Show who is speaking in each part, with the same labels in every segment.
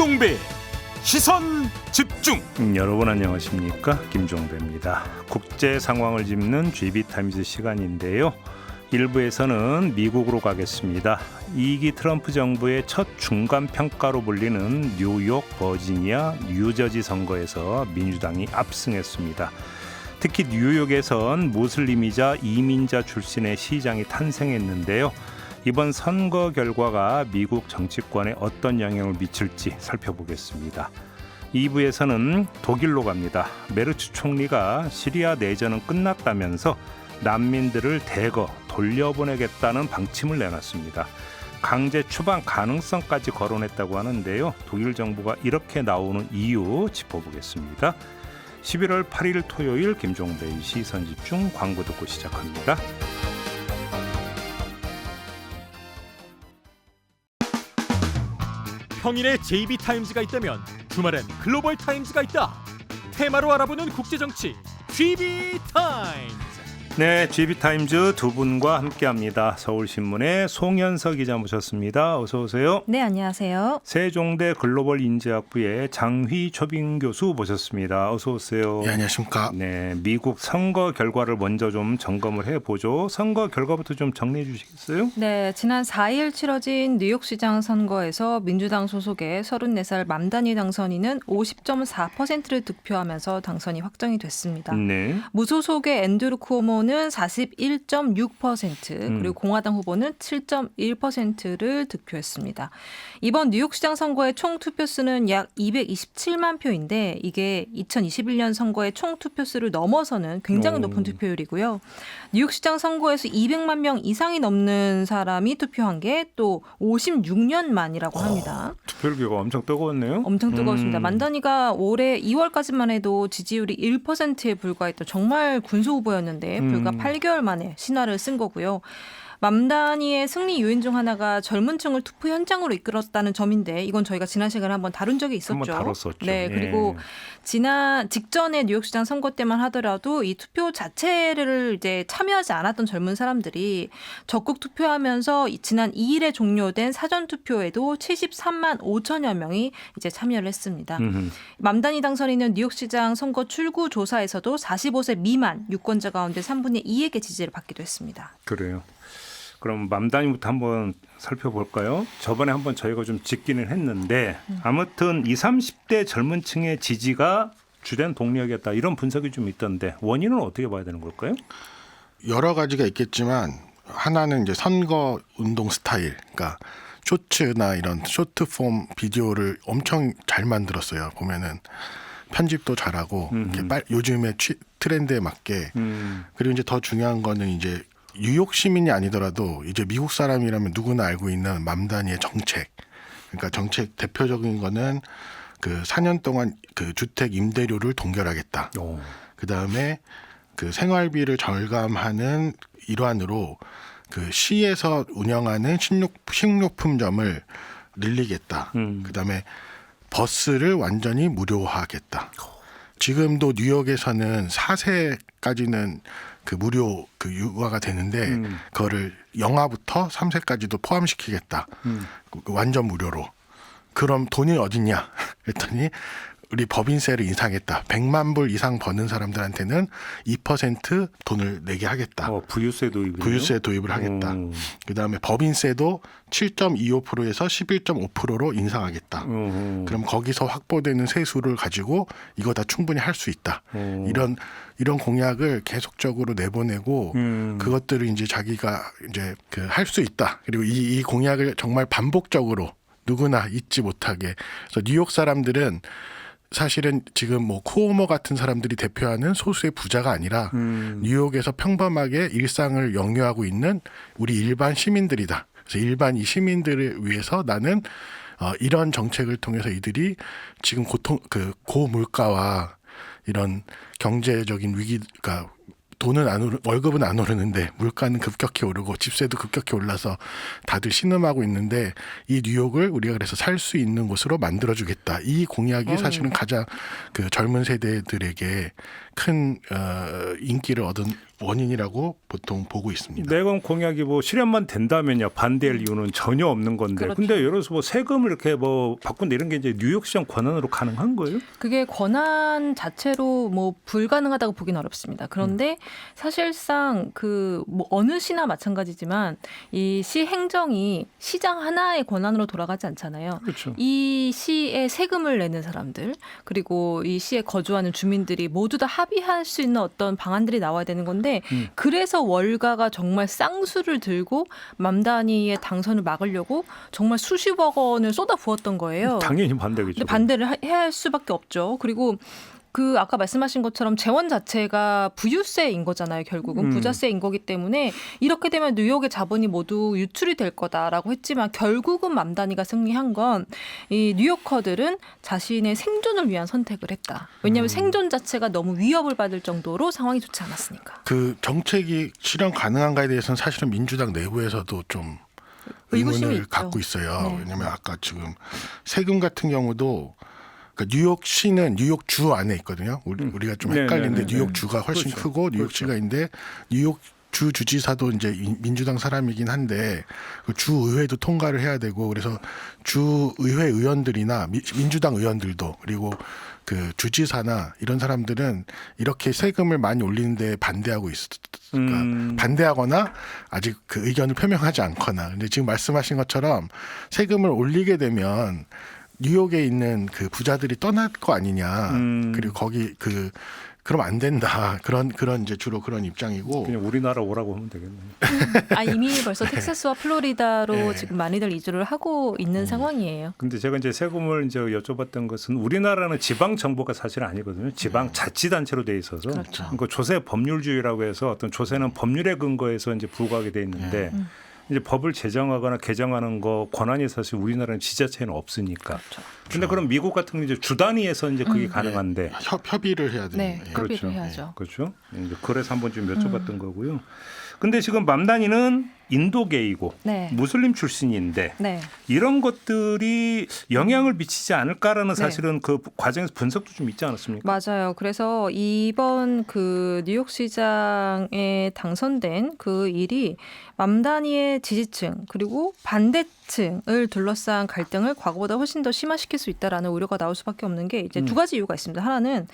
Speaker 1: 김종배 시선 집중.
Speaker 2: 여러분 안녕하십니까, 김종배입니다. 국제 상황을 짚는 GB타임즈 시간인데요. 1부에서는 미국으로 가겠습니다. 2기 트럼프 정부의 첫 중간 평가로 불리는 뉴욕, 버지니아, 뉴저지 선거에서 민주당이 압승했습니다. 특히 뉴욕에선 무슬림이자 이민자 출신의 시장이 탄생했는데요. 이번 선거 결과가 미국 정치권에 어떤 영향을 미칠지 살펴보겠습니다. 2부에서는 독일로 갑니다. 메르츠 총리가 시리아 내전은 끝났다면서 난민들을 대거 돌려보내겠다는 방침을 내놨습니다. 강제 추방 가능성까지 거론했다고 하는데요. 독일 정부가 이렇게 나오는 이유 짚어보겠습니다. 11월 8일 토요일 김종배의 시선집중, 광고 듣고 시작합니다.
Speaker 1: 평일에 JB타임즈가 있다면 주말엔 글로벌타임즈가 있다. 테마로 알아보는 국제정치 GB타임즈.
Speaker 2: 네, GB타임즈 두 분과 함께합니다. 서울신문의 송현석 기자 모셨습니다. 어서 오세요.
Speaker 3: 네, 안녕하세요.
Speaker 2: 세종대 글로벌인재학부의 장휘초빙 교수 모셨습니다. 어서 오세요.
Speaker 4: 네, 안녕하십니까.
Speaker 2: 네, 미국 선거 결과를 먼저 좀 점검을 해보죠. 선거 결과부터 좀 정리해 주시겠어요?
Speaker 3: 네, 지난 4일 치러진 뉴욕시장 선거에서 민주당 소속의 34살 맘다니 당선인은 50.4%를 득표하면서 당선이 확정이 됐습니다.
Speaker 2: 네.
Speaker 3: 무소속의 앤드루 쿠오모는 41.6%, 그리고 공화당 후보는 7.1%를 득표했습니다. 이번 뉴욕시장 선거의 총 투표수는 약 227만 표인데 이게 2021년 선거의 총 투표수를 넘어서는 굉장히 높은 투표율이고요. 뉴욕시장 선거에서 200만 명 이상이 넘는 사람이 투표한 게 또 56년 만이라고 합니다.
Speaker 2: 투표율기가 엄청 뜨거웠네요.
Speaker 3: 엄청 뜨거웠습니다. 만다니가 올해 2월까지만 해도 지지율이 1%에 불과했던 정말 군소 후보였는데 불과 8개월 만에 신화를 쓴 거고요. 맘다니의 승리 요인 중 하나가 젊은 층을 투표 현장으로 이끌었다는 점인데 이건 저희가 지난 시간에 한번 다룬 적이 있었죠.
Speaker 2: 한번 다뤘었죠.
Speaker 3: 네, 그리고 직전에 뉴욕시장 선거 때만 하더라도 이 투표 자체를 이제 참여하지 않았던 젊은 사람들이 적극 투표하면서 지난 2일에 종료된 사전 투표에도 73만 5천여 명이 이제 참여를 했습니다. 맘다니 당선인은 뉴욕시장 선거 출구 조사에서도 45세 미만 유권자 가운데 3분의 2에게 지지를 받기도 했습니다.
Speaker 2: 그래요. 그럼 맘다니부터 한번 살펴볼까요? 저번에 한번 저희가 좀 짚기는 했는데 아무튼 20, 30대 젊은 층의 지지가 주된 동력이었다, 이런 분석이 좀 있던데 원인은 어떻게 봐야 되는 걸까요?
Speaker 4: 여러 가지가 있겠지만 하나는 이제 선거 운동 스타일, 그러니까 쇼츠나 이런 쇼트폼 비디오를 엄청 잘 만들었어요. 보면은 편집도 잘하고 요즘의 트렌드에 맞게. 그리고 이제 더 중요한 거는 이제 뉴욕 시민이 아니더라도 이제 미국 사람이라면 누구나 알고 있는 맘다니의 정책. 그러니까 정책 대표적인 거는 그 4년 동안 그 주택 임대료를 동결하겠다. 그 다음에 그 생활비를 절감하는 일환으로 그 시에서 운영하는 식료품점을 늘리겠다. 그 다음에 버스를 완전히 무료화하겠다. 지금도 뉴욕에서는 4세까지는 그 무료 그 유아가 되는데 그거를 영아부터 3세까지도 포함시키겠다. 완전 무료로. 그럼 돈이 어딨냐? 그랬더니 우리 법인세를 인상했다. 100만 불 이상 버는 사람들한테는 2% 돈을 내게 하겠다.
Speaker 2: 부유세 도입이요?
Speaker 4: 부유세 도입을 하겠다. 그다음에 법인세도 7.25%에서 11.5%로 인상하겠다. 그럼 거기서 확보되는 세수를 가지고 이거 다 충분히 할 수 있다. 이런 공약을 계속적으로 내보내고 그것들을 이제 자기가 이제 그 할 수 있다. 그리고 이 공약을 정말 반복적으로 누구나 잊지 못하게. 그래서 뉴욕 사람들은 사실은 지금 뭐 쿠오모 같은 사람들이 대표하는 소수의 부자가 아니라 뉴욕에서 평범하게 일상을 영유하고 있는 우리 일반 시민들이다. 그래서 일반 이 시민들을 위해서 나는 이런 정책을 통해서 이들이 지금 고물가와 이런 경제적인 위기가 월급은 안 오르는데 물가는 급격히 오르고 집세도 급격히 올라서 다들 신음하고 있는데 이 뉴욕을 우리가 그래서 살 수 있는 곳으로 만들어주겠다. 이 공약이 사실은 가장 그 젊은 세대들에게 큰 인기를 얻은 원인이라고 보통 보고 있습니다.
Speaker 2: 내건 공약이 뭐 실현만 된다면요 반대할 이유는 전혀 없는 건데.
Speaker 3: 그렇죠.
Speaker 2: 근데 예를 들어서 뭐 세금을 이렇게 뭐 바꾼다 이런 게 이제 뉴욕시장 권한으로 가능한 거예요?
Speaker 3: 그게 권한 자체로 뭐 불가능하다고 보긴 어렵습니다. 그런데 사실상 그 뭐 어느 시나 마찬가지지만 이 시 행정이 시장 하나의 권한으로 돌아가지 않잖아요.
Speaker 2: 그렇죠.
Speaker 3: 이 시에 세금을 내는 사람들 그리고 이 시에 거주하는 주민들이 모두 다 합의할 수 있는 어떤 방안들이 나와야 되는 건데 그래서 월가가 정말 쌍수를 들고 맘다니의 당선을 막으려고 정말 수십억 원을 쏟아부었던 거예요.
Speaker 2: 당연히 반대겠죠.
Speaker 3: 근데 반대를 해야 할 수밖에 없죠. 그리고 그 아까 말씀하신 것처럼 재원 자체가 부유세인 거잖아요. 결국은 부자세인 거기 때문에 이렇게 되면 뉴욕의 자본이 모두 유출이 될 거다라고 했지만 결국은 맘다니가 승리한 건 이 뉴요커들은 자신의 생존을 위한 선택을 했다. 왜냐하면 생존 자체가 너무 위협을 받을 정도로 상황이 좋지 않았으니까.
Speaker 4: 그 정책이 실현 가능한가에 대해서는 사실은 민주당 내부에서도 좀
Speaker 3: 의구심이
Speaker 4: 의문을
Speaker 3: 있죠.
Speaker 4: 갖고 있어요.
Speaker 3: 네.
Speaker 4: 왜냐하면 아까 지금 세금 같은 경우도 그러니까 뉴욕시는 뉴욕주 안에 있거든요. 우리가 좀 헷갈리는데
Speaker 2: 네네네.
Speaker 4: 뉴욕주가 훨씬
Speaker 2: 그렇죠.
Speaker 4: 크고 뉴욕시가 있는데 뉴욕 주 주지사도 이제 민주당 사람이긴 한데 그 주의회도 통과를 해야 되고 그래서 주의회 의원들이나 민주당 의원들도 그리고 그 주지사나 이런 사람들은 이렇게 세금을 많이 올리는데 반대하고 그러니까 반대하거나 아직 그 의견을 표명하지 않거나. 근데 지금 말씀하신 것처럼 세금을 올리게 되면 뉴욕에 있는 그 부자들이 떠날 거 아니냐. 그리고 거기 그럼 안 된다. 그런 이제 주로 그런 입장이고.
Speaker 2: 그냥 우리나라 오라고 하면 되겠네요.
Speaker 3: 이미 벌써 텍사스와 플로리다로
Speaker 4: 네.
Speaker 3: 지금 많이들 이주를 하고 있는 상황이에요.
Speaker 2: 근데 제가 이제 세금을 이제 여쭤봤던 것은 우리나라는 지방 정부가 사실 아니거든요. 지방 자치단체로 돼 있어서
Speaker 3: 그렇죠.
Speaker 2: 그러니까 조세 법률주의라고 해서 어떤 조세는 법률에 근거해서 이제 부과하게 돼 있는데 이제 법을 제정하거나 개정하는 거 권한이 사실 우리나라는 지자체는 없으니까.
Speaker 3: 그렇죠.
Speaker 2: 근데 그럼 미국 같은 경우 이제 주 단위에서 이제 그게 가능한데.
Speaker 4: 협의를 해야 되는.
Speaker 3: 네, 협의를
Speaker 2: 그렇죠.
Speaker 3: 해야죠.
Speaker 2: 그렇죠. 이제 그래서 한번 좀 여쭤봤던 거고요. 근데 지금 맘다니는 인도계이고
Speaker 3: 네.
Speaker 2: 무슬림 출신인데
Speaker 3: 네.
Speaker 2: 이런 것들이 영향을 미치지 않을까라는
Speaker 3: 네.
Speaker 2: 사실은 그 과정에서 분석도 좀 있지 않았습니까?
Speaker 3: 맞아요. 그래서 이번 그 뉴욕시장에 당선된 그 일이 맘다니의 지지층 그리고 반대층을 둘러싼 갈등을 과거보다 훨씬 더 심화시킬 수 있다라는 우려가 나올 수밖에 없는 게 이제 두 가지 이유가 있습니다. 하나는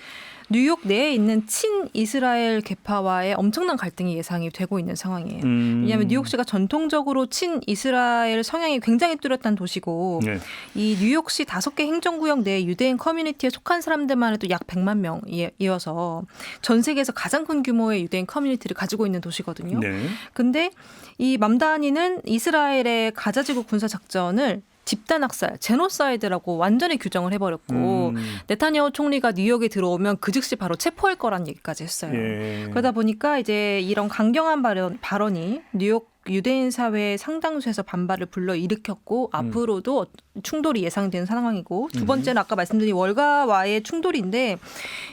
Speaker 3: 뉴욕 내에 있는 친이스라엘 계파와의 엄청난 갈등이 예상이 되고 있는 상황이에요. 왜냐하면 뉴욕시가 전통적으로 친이스라엘 성향이 굉장히 뚜렷한 도시고
Speaker 2: 네.
Speaker 3: 이 뉴욕시 5개 행정구역 내 유대인 커뮤니티에 속한 사람들만 해도 약 100만 명이어서 전 세계에서 가장 큰 규모의 유대인 커뮤니티를 가지고 있는 도시거든요.
Speaker 2: 네.
Speaker 3: 근데 이 맘다니는 이스라엘의 가자지구 군사 작전을 집단 학살, 제노사이드라고 완전히 규정을 해버렸고 네타냐후 총리가 뉴욕에 들어오면 그 즉시 바로 체포할 거란 얘기까지 했어요.
Speaker 2: 예.
Speaker 3: 그러다 보니까 이제 이런 강경한 발언이 뉴욕 유대인 사회의 상당수에서 반발을 불러일으켰고 앞으로도 충돌이 예상되는 상황이고 두 번째는 아까 말씀드린 월가와의 충돌인데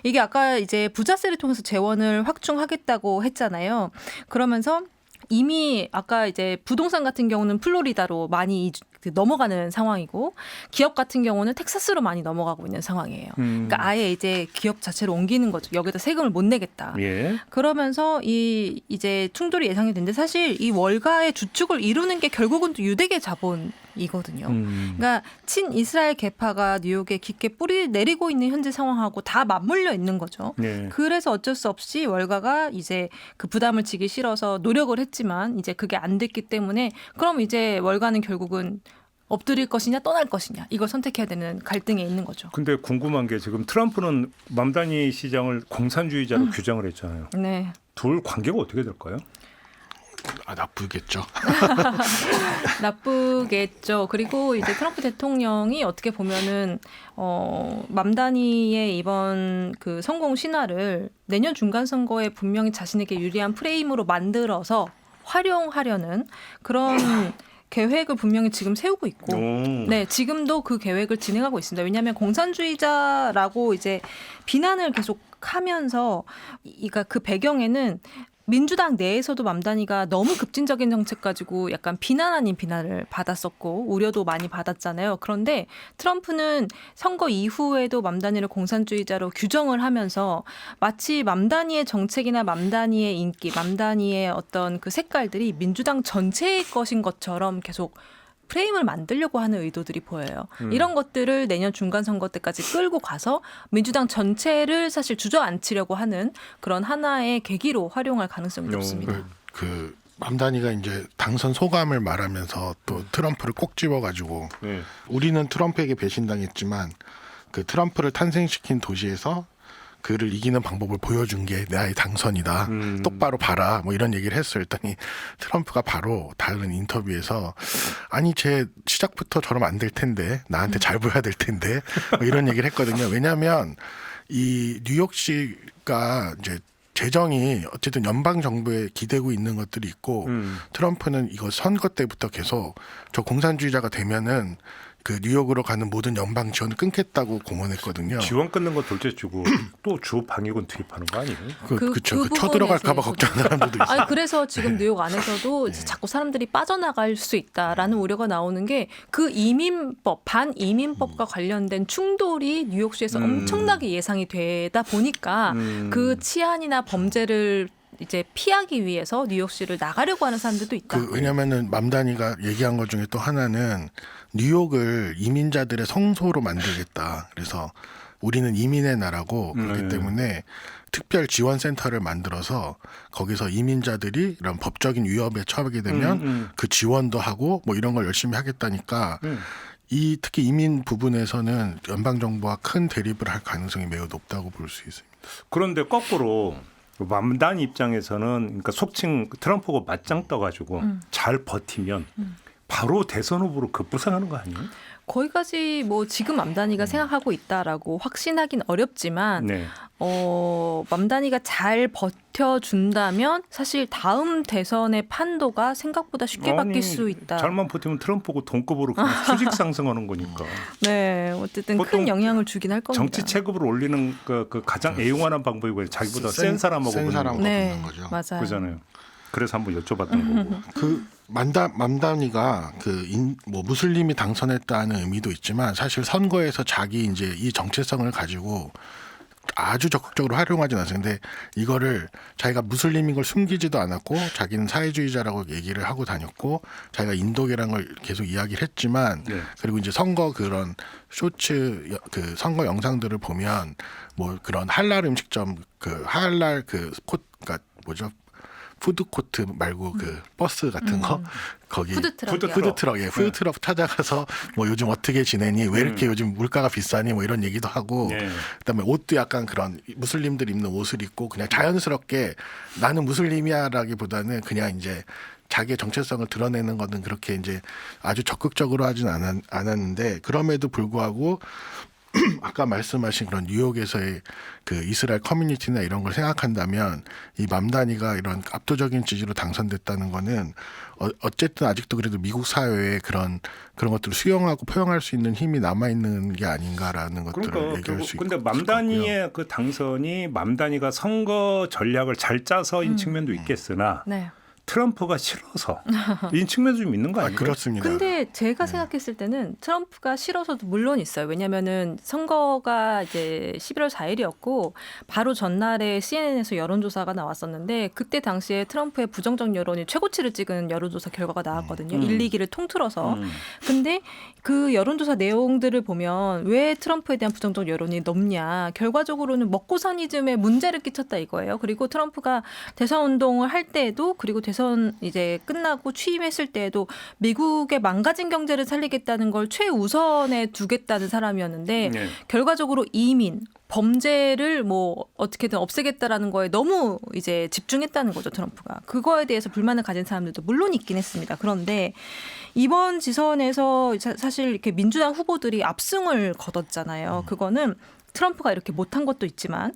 Speaker 3: 이게 아까 이제 부자세를 통해서 재원을 확충하겠다고 했잖아요. 그러면서 이미 아까 이제 부동산 같은 경우는 플로리다로 많이 넘어가는 상황이고 기업 같은 경우는 텍사스로 많이 넘어가고 있는 상황이에요. 그러니까 아예 이제 기업 자체로 옮기는 거죠. 여기다 세금을 못 내겠다.
Speaker 2: 예.
Speaker 3: 그러면서 이제 충돌이 예상이 되는데 사실 이 월가의 주축을 이루는 게 결국은 또 유대계 자본이거든요. 그러니까 친이스라엘 계파가 뉴욕에 깊게 뿌리 내리고 있는 현재 상황하고 다 맞물려 있는 거죠.
Speaker 2: 예.
Speaker 3: 그래서 어쩔 수 없이 월가가 이제 그 부담을 지기 싫어서 노력을 했지만 이제 그게 안 됐기 때문에 그럼 이제 월가는 결국은 엎드릴 것이냐 떠날 것이냐 이걸 선택해야 되는 갈등에 있는 거죠.
Speaker 2: 근데 궁금한 게 지금 트럼프는 맘다니 시장을 공산주의자로 규정을 했잖아요.
Speaker 3: 네.
Speaker 2: 둘 관계가 어떻게 될까요?
Speaker 4: 나쁘겠죠.
Speaker 3: 나쁘겠죠. 그리고 이제 트럼프 대통령이 어떻게 보면은 맘다니의 이번 그 성공 신화를 내년 중간 선거에 분명히 자신에게 유리한 프레임으로 만들어서 활용하려는 그런 계획을 분명히 지금 세우고 있고, 네, 지금도 그 계획을 진행하고 있습니다. 왜냐하면 공산주의자라고 이제 비난을 계속 하면서, 그러니까 그 배경에는 민주당 내에서도 맘다니가 너무 급진적인 정책 가지고 약간 비난 아닌 비난을 받았었고 우려도 많이 받았잖아요. 그런데 트럼프는 선거 이후에도 맘다니를 공산주의자로 규정을 하면서 마치 맘다니의 정책이나 맘다니의 인기, 맘다니의 어떤 그 색깔들이 민주당 전체의 것인 것처럼 계속 프레임을 만들려고 하는 의도들이 보여요. 이런 것들을 내년 중간 선거 때까지 끌고 가서 민주당 전체를 사실 주저앉히려고 하는 그런 하나의 계기로 활용할 가능성이 높습니다.
Speaker 4: 그 맘다니가 이제 당선 소감을 말하면서 또 트럼프를 꼭 집어가지고
Speaker 2: 네.
Speaker 4: 우리는 트럼프에게 배신당했지만 그 트럼프를 탄생시킨 도시에서 그를 이기는 방법을 보여준 게 나의 당선이다. 똑바로 봐라. 뭐 이런 얘기를 했어요. 했더니 트럼프가 바로 다른 인터뷰에서 아니 제 시작부터 저러면 안 될 텐데 나한테 잘 보여야 될 텐데 뭐 이런 얘기를 했거든요. 왜냐하면 이 뉴욕시가 이제 재정이 어쨌든 연방 정부에 기대고 있는 것들이 있고 트럼프는 이거 선거 때부터 계속 저 공산주의자가 되면은 그 뉴욕으로 가는 모든 연방 지원을 끊겠다고 공언했거든요.
Speaker 2: 지원 끊는 거 둘째치고 또 주 방위군 투입하는 거 아니에요?
Speaker 4: 그렇죠. 쳐들어갈까봐 걱정하는 사람들도 있어요.
Speaker 3: 아니, 그래서 지금 뉴욕 안에서도 이제 자꾸 사람들이 빠져나갈 수 있다라는 우려가 나오는 게 그 이민법, 반이민법과 관련된 충돌이 뉴욕시에서 엄청나게 예상이 되다 보니까 그 치안이나 범죄를 이제 피하기 위해서 뉴욕시를 나가려고 하는 사람들도 있다.
Speaker 4: 왜냐하면은 맘다니가 얘기한 것 중에 또 하나는 뉴욕을 이민자들의 성소로 만들겠다. 그래서 우리는 이민의 나라고 그렇기 때문에 특별 지원 센터를 만들어서 거기서 이민자들이 이런 법적인 위협에 처하게 되면 그 지원도 하고 뭐 이런 걸 열심히 하겠다니까 이 특히 이민 부분에서는 연방 정부와 큰 대립을 할 가능성이 매우 높다고 볼 수 있습니다.
Speaker 2: 그런데 거꾸로 맘단 입장에서는 그러니까 속칭 트럼프하고 맞짱 떠가지고 잘 버티면 바로 대선 후보로 급부상하는 거 아니에요?
Speaker 3: 거기까지 뭐 지금 맘다니가 생각하고 있다라고 확신하긴 어렵지만
Speaker 2: 네.
Speaker 3: 맘다니가 잘 버텨준다면 사실 다음 대선의 판도가 생각보다 쉽게 바뀔 수 있다.
Speaker 2: 잘만 버티면 트럼프고 동급으로 그냥 수직 상승하는 거니까.
Speaker 3: 네, 어쨌든 큰 영향을 주긴 할 겁니다.
Speaker 2: 정치 체급을 올리는 그 가장 애용하는 방법이 자기보다 센 사람하고
Speaker 4: 센
Speaker 2: 붙는
Speaker 4: 사람하고
Speaker 2: 거.
Speaker 3: 네,
Speaker 4: 붙는 거죠.
Speaker 3: 맞아요.
Speaker 2: 그잖아요. 그래서 한번 여쭤봤던 거고.
Speaker 4: 그 맘다니가 뭐 무슬림이 당선했다는 의미도 있지만 사실 선거에서 자기 이제 이 정체성을 가지고 아주 적극적으로 활용하진 않았어요. 근데 이거를 자기가 무슬림인 걸 숨기지도 않았고 자기는 사회주의자라고 얘기를 하고 다녔고 자기가 인도계라는 걸 계속 이야기를 했지만
Speaker 2: 네.
Speaker 4: 그리고 이제 선거 그런 쇼츠 그 선거 영상들을 보면 뭐 그런 할랄 음식점 그 할랄 그러니까 뭐죠? 푸드코트 말고 그 버스 같은 거 거기 푸드트럭 찾아가서 뭐 요즘 어떻게 지내니 왜 이렇게 요즘 물가가 비싸니 뭐 이런 얘기도 하고 그다음에 옷도 약간 그런 무슬림들 입는 옷을 입고 그냥 자연스럽게 나는 무슬림이야라기보다는 그냥 이제 자기의 정체성을 드러내는 거는 그렇게 이제 아주 적극적으로 하진 않았는데 그럼에도 불구하고 아까 말씀하신 그런 뉴욕에서의 그 이스라엘 커뮤니티나 이런 걸 생각한다면 이 맘다니가 이런 압도적인 지지로 당선됐다는 거는 어쨌든 아직도 그래도 미국 사회에 그런 것들을 수용하고 포용할 수 있는 힘이 남아 있는 게 아닌가라는 것들을 얘기할 수 있고.
Speaker 2: 근데 맘다니의 그 당선이 맘다니가 선거 전략을 잘 짜서인 측면도 있겠으나
Speaker 3: 네.
Speaker 2: 트럼프가 싫어서 이 측면도 좀 있는 거 아니에요?
Speaker 4: 그렇습니다.
Speaker 3: 근데 제가 생각했을 때는 트럼프가 싫어서도 물론 있어요. 왜냐면은 선거가 이제 11월 4일이었고 바로 전날에 CNN에서 여론조사가 나왔었는데 그때 당시에 트럼프의 부정적 여론이 최고치를 찍은 여론조사 결과가 나왔거든요. 1, 2기를 통틀어서. 근데 그 여론조사 내용들을 보면 왜 트럼프에 대한 부정적 여론이 높냐. 결과적으로는 먹고사니즘에 문제를 끼쳤다 이거예요. 그리고 트럼프가 대선 운동을 할 때에도 그리고 대선 이제 끝나고 취임했을 때에도 미국의 망가진 경제를 살리겠다는 걸 최우선에 두겠다는 사람이었는데 결과적으로 이민, 범죄를 뭐 어떻게든 없애겠다라는 거에 너무 이제 집중했다는 거죠, 트럼프가. 그거에 대해서 불만을 가진 사람들도 물론 있긴 했습니다. 그런데 이번 지선에서 사실 이렇게 민주당 후보들이 압승을 거뒀잖아요. 그거는 트럼프가 이렇게 못한 것도 있지만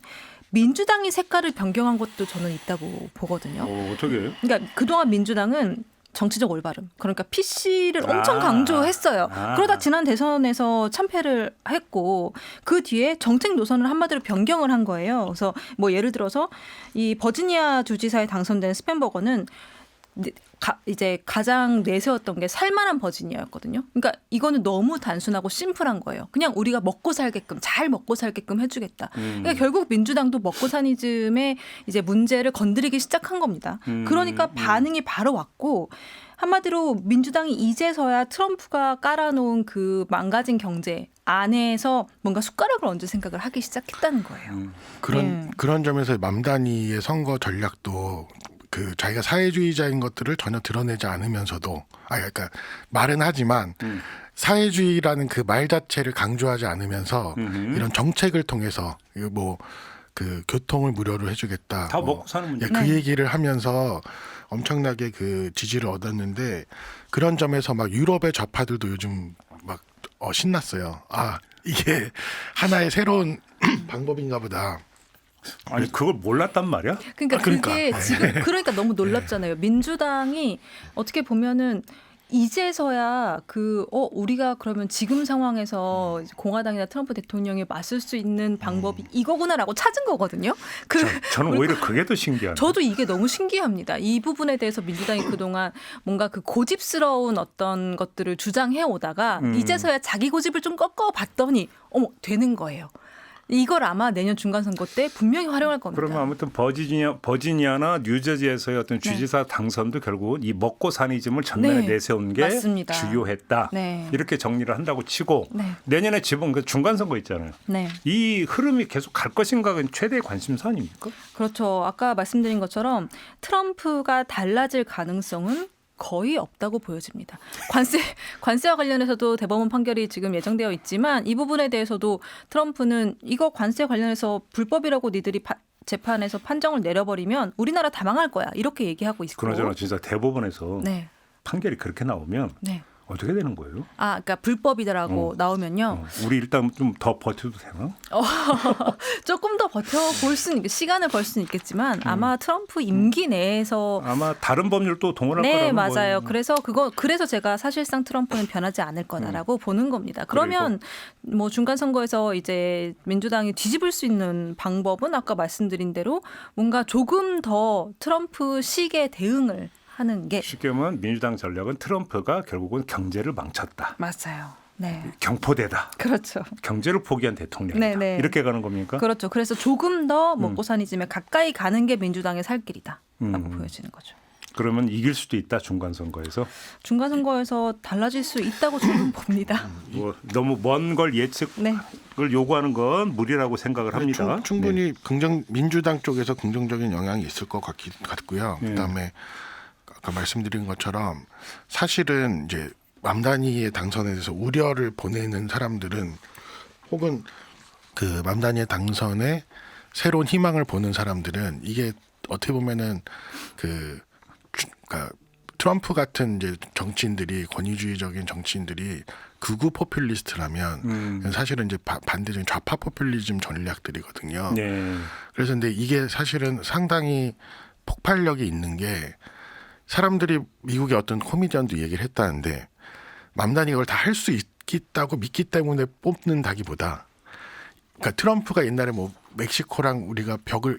Speaker 3: 민주당이 색깔을 변경한 것도 저는 있다고 보거든요.
Speaker 2: 어떻게?
Speaker 3: 그러니까 그동안 민주당은 정치적 올바름. 그러니까 PC를 엄청 강조했어요. 그러다 지난 대선에서 참패를 했고 그 뒤에 정책 노선을 한마디로 변경을 한 거예요. 그래서 뭐 예를 들어서 이 버지니아 주지사에 당선된 스펜버거는 이제 가장 내세웠던 게 살만한 버지니아였거든요. 그러니까 이거는 너무 단순하고 심플한 거예요. 그냥 우리가 먹고 살게끔 잘 먹고 살게끔 해주겠다. 그러니까 결국 민주당도 먹고 사니즘의 이제 문제를 건드리기 시작한 겁니다. 그러니까 반응이 바로 왔고 한마디로 민주당이 이제서야 트럼프가 깔아놓은 그 망가진 경제 안에서 뭔가 숟가락을 얹을 생각을 하기 시작했다는 거예요.
Speaker 4: 그런 점에서 맘다니의 선거 전략도 그 자기가 사회주의자인 것들을 전혀 드러내지 않으면서도 그러니까 말은 하지만 사회주의라는 그 말 자체를 강조하지 않으면서 이런 정책을 통해서 뭐 그 교통을 무료로 해주겠다.
Speaker 2: 다 먹고 사는 문제.
Speaker 4: 그 얘기를 하면서 엄청나게 그 지지를 얻었는데 그런 점에서 막 유럽의 좌파들도 요즘 막 신났어요. 이게 하나의 새로운 방법인가 보다.
Speaker 2: 아니 그걸 몰랐단 말이야?
Speaker 3: 그러니까 그게 지금 그러니까 너무 놀랍잖아요. 민주당이 어떻게 보면은 이제서야 우리가 그러면 지금 상황에서 공화당이나 트럼프 대통령이 맞설 수 있는 방법이 이거구나라고 찾은 거거든요.
Speaker 2: 저는 오히려 그게 더 신기해요.
Speaker 3: 저도 이게 너무 신기합니다. 이 부분에 대해서 민주당이 그동안 뭔가 그 고집스러운 어떤 것들을 주장해 오다가 이제서야 자기 고집을 좀 꺾어봤더니 되는 거예요. 이걸 아마 내년 중간선거 때 분명히 활용할 겁니다.
Speaker 2: 그러면 아무튼 버지니아나 뉴저지에서의 어떤 주지사 당선도 결국은 이 먹고 사니즘을 전면에 내세운 게
Speaker 3: 맞습니다.
Speaker 2: 주요했다. 이렇게 정리를 한다고 치고 내년에 지금 그 중간선거 있잖아요. 이 흐름이 계속 갈 것인가가 최대의 관심사 아닙니까?
Speaker 3: 그렇죠. 아까 말씀드린 것처럼 트럼프가 달라질 가능성은 거의 없다고 보여집니다. 관세와 관련해서도 대법원 판결이 지금 예정되어 있지만 이 부분에 대해서도 트럼프는 이거 관세 관련해서 불법이라고 니들이 재판에서 판정을 내려버리면 우리나라 다 망할 거야. 이렇게 얘기하고 있고.
Speaker 2: 그러잖아. 진짜 대법원에서 판결이 그렇게 나오면 어떻게 되는 거예요?
Speaker 3: 그러니까 불법이다라고 나오면요.
Speaker 2: 우리 일단 좀 더 버텨도 되나?
Speaker 3: 조금 더 버텨볼 수는 시간을 벌 수는 있겠지만 아마 트럼프 임기 내에서
Speaker 2: 아마 다른 법률도 동원할
Speaker 3: 네,
Speaker 2: 거라는
Speaker 3: 맞아요.
Speaker 2: 거예요.
Speaker 3: 그래서 제가 사실상 트럼프는 변하지 않을 거다라고 보는 겁니다. 그러면 뭐 중간 선거에서 이제 민주당이 뒤집을 수 있는 방법은 아까 말씀드린 대로 뭔가 조금 더 트럼프식의 대응을 하는 게
Speaker 2: 쉽게 보면 민주당 전략은 트럼프가 결국은 경제를 망쳤다.
Speaker 3: 맞아요. 네.
Speaker 2: 경포대다.
Speaker 3: 그렇죠.
Speaker 2: 경제를 포기한 대통령이다. 이렇게 가는 겁니까?
Speaker 3: 그렇죠. 그래서 조금 더 먹고 사니즘에 가까이 가는 게 민주당의 살 길이다라고 보여지는 거죠.
Speaker 2: 그러면 이길 수도 있다 중간 선거에서.
Speaker 3: 중간 선거에서 달라질 수 있다고 저는 봅니다.
Speaker 2: 뭐 너무 먼 걸 예측을 요구하는 건 무리라고 생각을 합니다.
Speaker 4: 충분히 민주당 쪽에서 긍정적인 영향이 있을 것 같고요. 그다음에 아까 말씀드린 것처럼 사실은 이제 맘다니의 당선에 대해서 우려를 보내는 사람들은 혹은 그 맘다니의 당선에 새로운 희망을 보는 사람들은 이게 어떻게 보면은 그러니까 트럼프 같은 이제 정치인들이 권위주의적인 정치인들이 극우 포퓰리스트라면 사실은 이제 반대적인 좌파 포퓰리즘 전략들이거든요. 그래서 근데 이게 사실은 상당히 폭발력이 있는 게 사람들이 미국의 어떤 코미디언도 얘기를 했다는데 맘다니가 이걸 다 할 수 있다고 믿기 때문에 뽑는다기보다 그러니까 트럼프가 옛날에 뭐 멕시코랑 우리가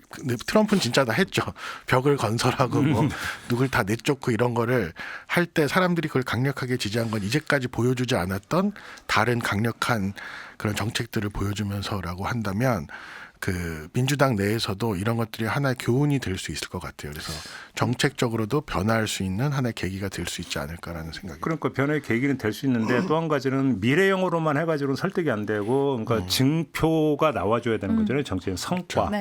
Speaker 4: 근데 트럼프는 진짜 다 했죠. 벽을 건설하고 뭐 누굴 다 내쫓고 이런 거를 할 때 사람들이 그걸 강력하게 지지한 건 이제까지 보여주지 않았던 다른 강력한 그런 정책들을 보여주면서라고 한다면 그 민주당 내에서도 이런 것들이 하나의 교훈이 될 수 있을 것 같아요. 그래서 정책적으로도 변화할 수 있는 하나의 계기가 될 수 있지 않을까라는 생각이.
Speaker 2: 그러니까 변화의 계기는 될 수 있는데 또 한 가지는 미래형으로만 해가지고는 설득이 안 되고 그러니까 증표가 나와줘야 되는 거잖아요. 정치인 성과.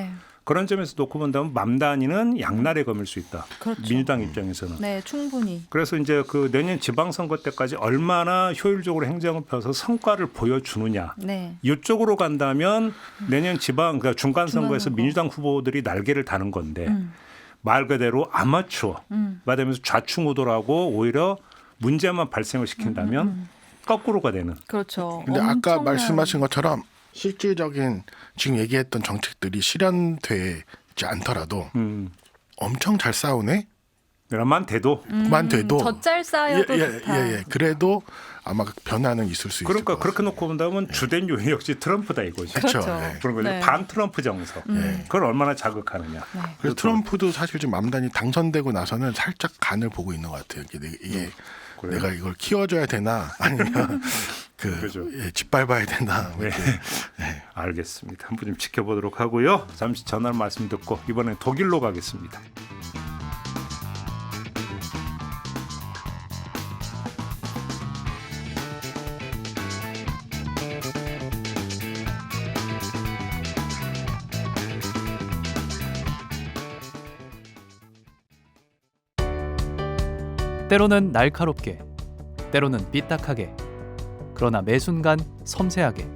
Speaker 2: 그런 점에서 놓고 본다면 맘다니는 양날의 검일 수 있다.
Speaker 3: 그렇죠.
Speaker 2: 민주당 입장에서는.
Speaker 3: 네, 충분히.
Speaker 2: 그래서 이제 그 내년 지방선거 때까지 얼마나 효율적으로 행정을 펴서 성과를 보여주느냐. 이쪽으로 간다면 내년 그러니까 중간선거에서 민주당 후보들이 날개를 다는 건데 말 그대로 아마추어 말하면서 좌충우돌하고 오히려 문제만 발생을 시킨다면 거꾸로가 되는.
Speaker 3: 그렇죠.
Speaker 4: 근데 아까 말씀하신 것처럼 실질적인 지금 얘기했던 정책들이 실현되지 않더라도 엄청 잘 싸우네.
Speaker 2: 만 돼도
Speaker 4: 만 돼도
Speaker 3: 젖잘 쌓여도 좋다.
Speaker 4: 예. 그래도 아마 변화는 있을 수 있을
Speaker 2: 그러니까
Speaker 4: 것
Speaker 2: 그렇게
Speaker 4: 같습니다.
Speaker 2: 놓고 본다면 주된 요인 역시 트럼프다 이거죠.
Speaker 4: 그렇죠.
Speaker 3: 그렇죠.
Speaker 4: 예.
Speaker 2: 그런 거죠.
Speaker 3: 네.
Speaker 2: 반 트럼프 정서. 그걸 얼마나 자극하느냐.
Speaker 3: 네.
Speaker 4: 그래서 트럼프도 사실 지금 맘단이 당선되고 나서는 살짝 간을 보고 있는 것 같아요. 이게
Speaker 2: 그래요?
Speaker 4: 내가 이걸 키워줘야 되나 아니면
Speaker 2: 그죠.
Speaker 4: 짓밟아야 되나.
Speaker 2: 네. 알겠습니다. 한번 좀 지켜보도록 하고요. 잠시 전화 말씀 듣고 이번엔 독일로 가겠습니다.
Speaker 5: 때로는 날카롭게, 때로는 삐딱하게, 그러나 매 순간 섬세하게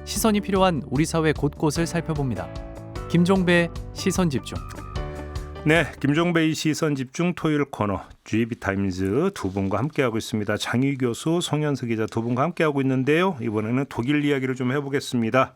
Speaker 5: 시선이 필요한 우리 사회 곳곳을 살펴봅니다. 김종배의 시선집중.
Speaker 2: 네, 김종배의 시선집중 토요일 코너 GB타임즈 두 분과 함께하고 있습니다. 장희 교수, 송현석 기자 두 분과 함께하고 있는데요. 이번에는 독일 이야기를 좀 해보겠습니다.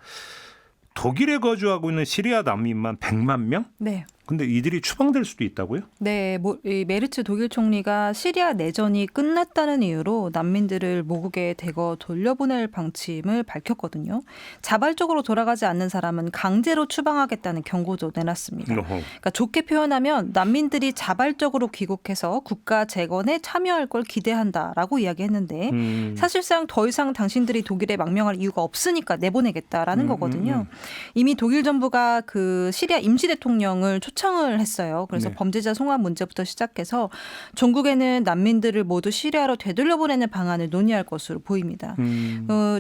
Speaker 2: 독일에 거주하고 있는 시리아 난민만 100만 명?
Speaker 3: 네.
Speaker 2: 근데 이들이 추방될 수도 있다고요?
Speaker 3: 네, 이 메르츠 독일 총리가 시리아 내전이 끝났다는 이유로 난민들을 모국에 대거 돌려보낼 방침을 밝혔거든요. 자발적으로 돌아가지 않는 사람은 강제로 추방하겠다는 경고도 내놨습니다. 그러니까 좋게 표현하면 난민들이 자발적으로 귀국해서 국가 재건에 참여할 걸 기대한다라고 이야기했는데 사실상 더 이상 당신들이 독일에 망명할 이유가 없으니까 내보내겠다라는 거거든요. 이미 독일 정부가 그 시리아 임시 대통령을 초청을 했어요. 그래서
Speaker 2: 네.
Speaker 3: 범죄자 송환 문제부터 시작해서 종국에는 난민들을 모두 시리아로 되돌려보내는 방안을 논의할 것으로 보입니다.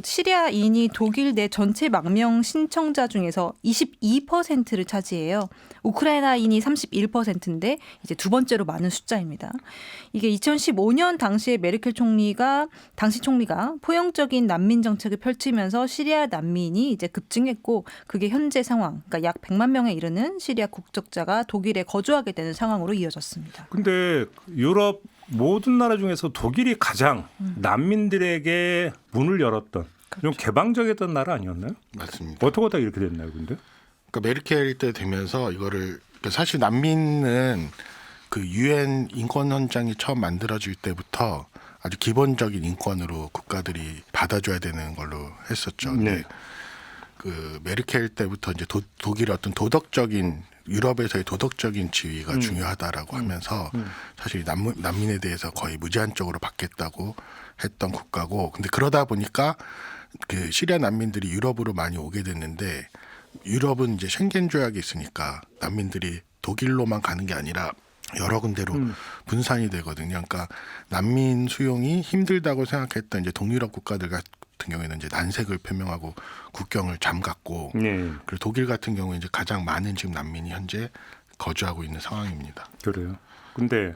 Speaker 3: 시리아인이 독일 내 전체 망명 신청자 중에서 22%를 차지해요. 우크라이나인이 31%인데 이제 두 번째로 많은 숫자입니다. 이게 2015년 당시에 메르켈 총리가 당시 총리가 포용적인 난민 정책을 펼치면서 시리아 난민이 이제 급증했고 그게 현재 상황, 그러니까 약 100만 명에 이르는 시리아 국적자가 독일에 거주하게 되는 상황으로 이어졌습니다.
Speaker 2: 근데 유럽 모든 나라 중에서 독일이 가장 난민들에게 문을 열었던 좀 개방적이었던 나라 아니었나요?
Speaker 4: 맞습니다.
Speaker 2: 어떻게 하다 이렇게 됐나요, 근데?
Speaker 4: 그러니까 메르켈 때 되면서 이거를 그러니까 사실 난민은 그 유엔 인권 헌장이 처음 만들어질 때부터 아주 기본적인 인권으로 국가들이 받아줘야 되는 걸로 했었죠. 근데
Speaker 2: 네.
Speaker 4: 그 메르켈 때부터 이제 독일의 어떤 도덕적인 유럽에서의 도덕적인 지위가 중요하다라고 하면서 사실 난민에 대해서 거의 무제한적으로 받겠다고 했던 국가고, 근데 그러다 보니까 그 시리아 난민들이 유럽으로 많이 오게 됐는데 유럽은 이제 쉥겐 조약이 있으니까 난민들이 독일로만 가는 게 아니라 여러 군데로 분산이 되거든요. 그러니까 난민 수용이 힘들다고 생각했던 이제 동유럽 국가들 같은 경우에는 이제 난색을 표명하고 국경을 잠갔고,
Speaker 2: 네.
Speaker 4: 그리고 독일 같은 경우에 이제 가장 많은 지금 난민이 현재 거주하고 있는 상황입니다.
Speaker 2: 그래요. 근데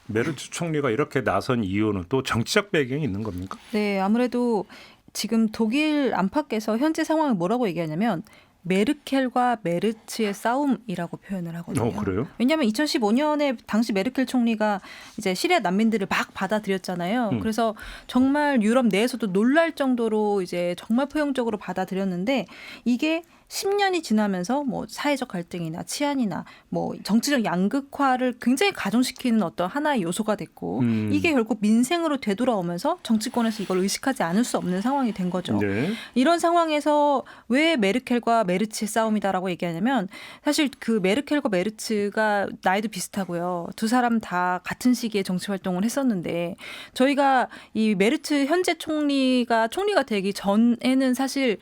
Speaker 2: 메르츠 총리가 이렇게 나선 이유는 또 정치적 배경이 있는 겁니까?
Speaker 3: 네, 아무래도 지금 독일 안팎에서 현재 상황을 뭐라고 얘기하냐면 메르켈과 메르츠의 싸움이라고 표현을 하거든요.
Speaker 2: 그래요?
Speaker 3: 왜냐하면 2015년에 당시 메르켈 총리가 이제 시리아 난민들을 막 받아들였잖아요. 그래서 정말 유럽 내에서도 놀랄 정도로 이제 정말 포용적으로 받아들였는데 이게 10년이 지나면서 뭐 사회적 갈등이나 치안이나 뭐 정치적 양극화를 굉장히 가중시키는 어떤 하나의 요소가 됐고 이게 결국 민생으로 되돌아오면서 정치권에서 이걸 의식하지 않을 수 없는 상황이 된 거죠.
Speaker 2: 네.
Speaker 3: 이런 상황에서 왜 메르켈과 메르츠의 싸움이다라고 얘기하냐면 사실 그 메르켈과 메르츠가 나이도 비슷하고요. 두 사람 다 같은 시기에 정치 활동을 했었는데 저희가 이 메르츠 현재 총리가 되기 전에는 사실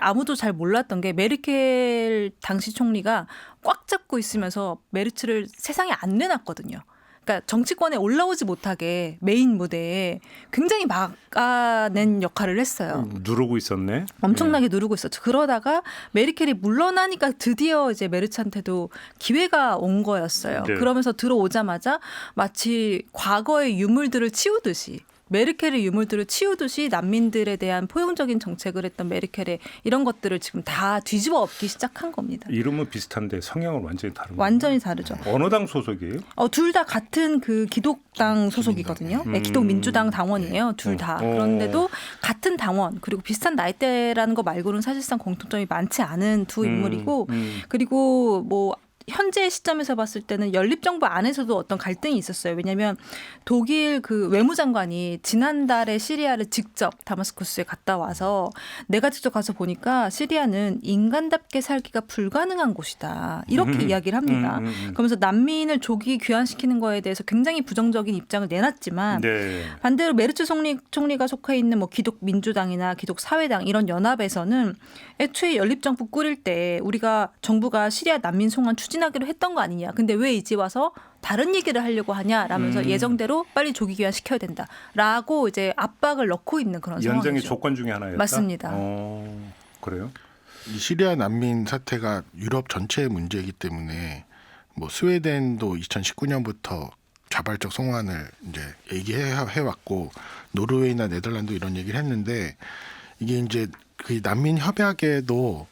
Speaker 3: 아무도 잘 몰랐던 게 메르켈 당시 총리가 꽉 잡고 있으면서 메르츠를 세상에 안 내놨거든요. 그러니까 정치권에 올라오지 못하게 메인 무대에 굉장히 막아낸 역할을 했어요.
Speaker 2: 누르고 있었네.
Speaker 3: 엄청나게 누르고 있었죠. 그러다가 메르켈이 물러나니까 드디어 이제 메르츠한테도 기회가 온 거였어요.
Speaker 2: 네.
Speaker 3: 그러면서 들어오자마자 마치 과거의 유물들을 치우듯이 메르켈의 유물들을 치우듯이 난민들에 대한 포용적인 정책을 했던 메르켈의 이런 것들을 지금 다 뒤집어 엎기 시작한 겁니다.
Speaker 2: 이름은 비슷한데 성향은 완전히 다른 거예요.
Speaker 3: 완전히 다르죠.
Speaker 2: 어느 당 소속이에요?
Speaker 3: 둘 다 같은 그 기독당 소속이거든요. 네, 기독민주당 당원이에요. 둘 다. 그런데도 같은 당원 그리고 비슷한 나이대라는 거 말고는 사실상 공통점이 많지 않은 두 인물이고 그리고 뭐 현재 시점에서 봤을 때는 연립정부 안에서도 어떤 갈등이 있었어요. 왜냐하면 독일 그 외무장관이 지난달에 시리아를 직접 다마스쿠스에 갔다 와서 내가 직접 가서 보니까 시리아는 인간답게 살기가 불가능한 곳이다. 이렇게 이야기를 합니다. 그러면서 난민을 조기 귀환시키는 거에 대해서 굉장히 부정적인 입장을 내놨지만
Speaker 2: 네.
Speaker 3: 반대로 메르츠 총리가 속해 있는 뭐 기독민주당이나 기독사회당 이런 연합에서는 애초에 연립정부 꾸릴 때 우리가 정부가 시리아 난민 송환 추진하기로 했던 거 아니냐. 근데 왜 이제 와서 다른 얘기를 하려고 하냐라면서 예정대로 빨리 조기 귀환시켜야 된다라고 이제 압박을 넣고 있는 그런
Speaker 2: 연장의
Speaker 3: 상황이죠.
Speaker 2: 조건 중에 하나였다.
Speaker 3: 맞습니다.
Speaker 2: 그래요?
Speaker 4: 이 시리아 난민 사태가 유럽 전체의 문제이기 때문에 뭐 스웨덴도 2019년부터 자발적 송환을 이제 얘기해 왔고 노르웨이나 네덜란드 이런 얘기를 했는데 이게 이제 그 난민 협약에도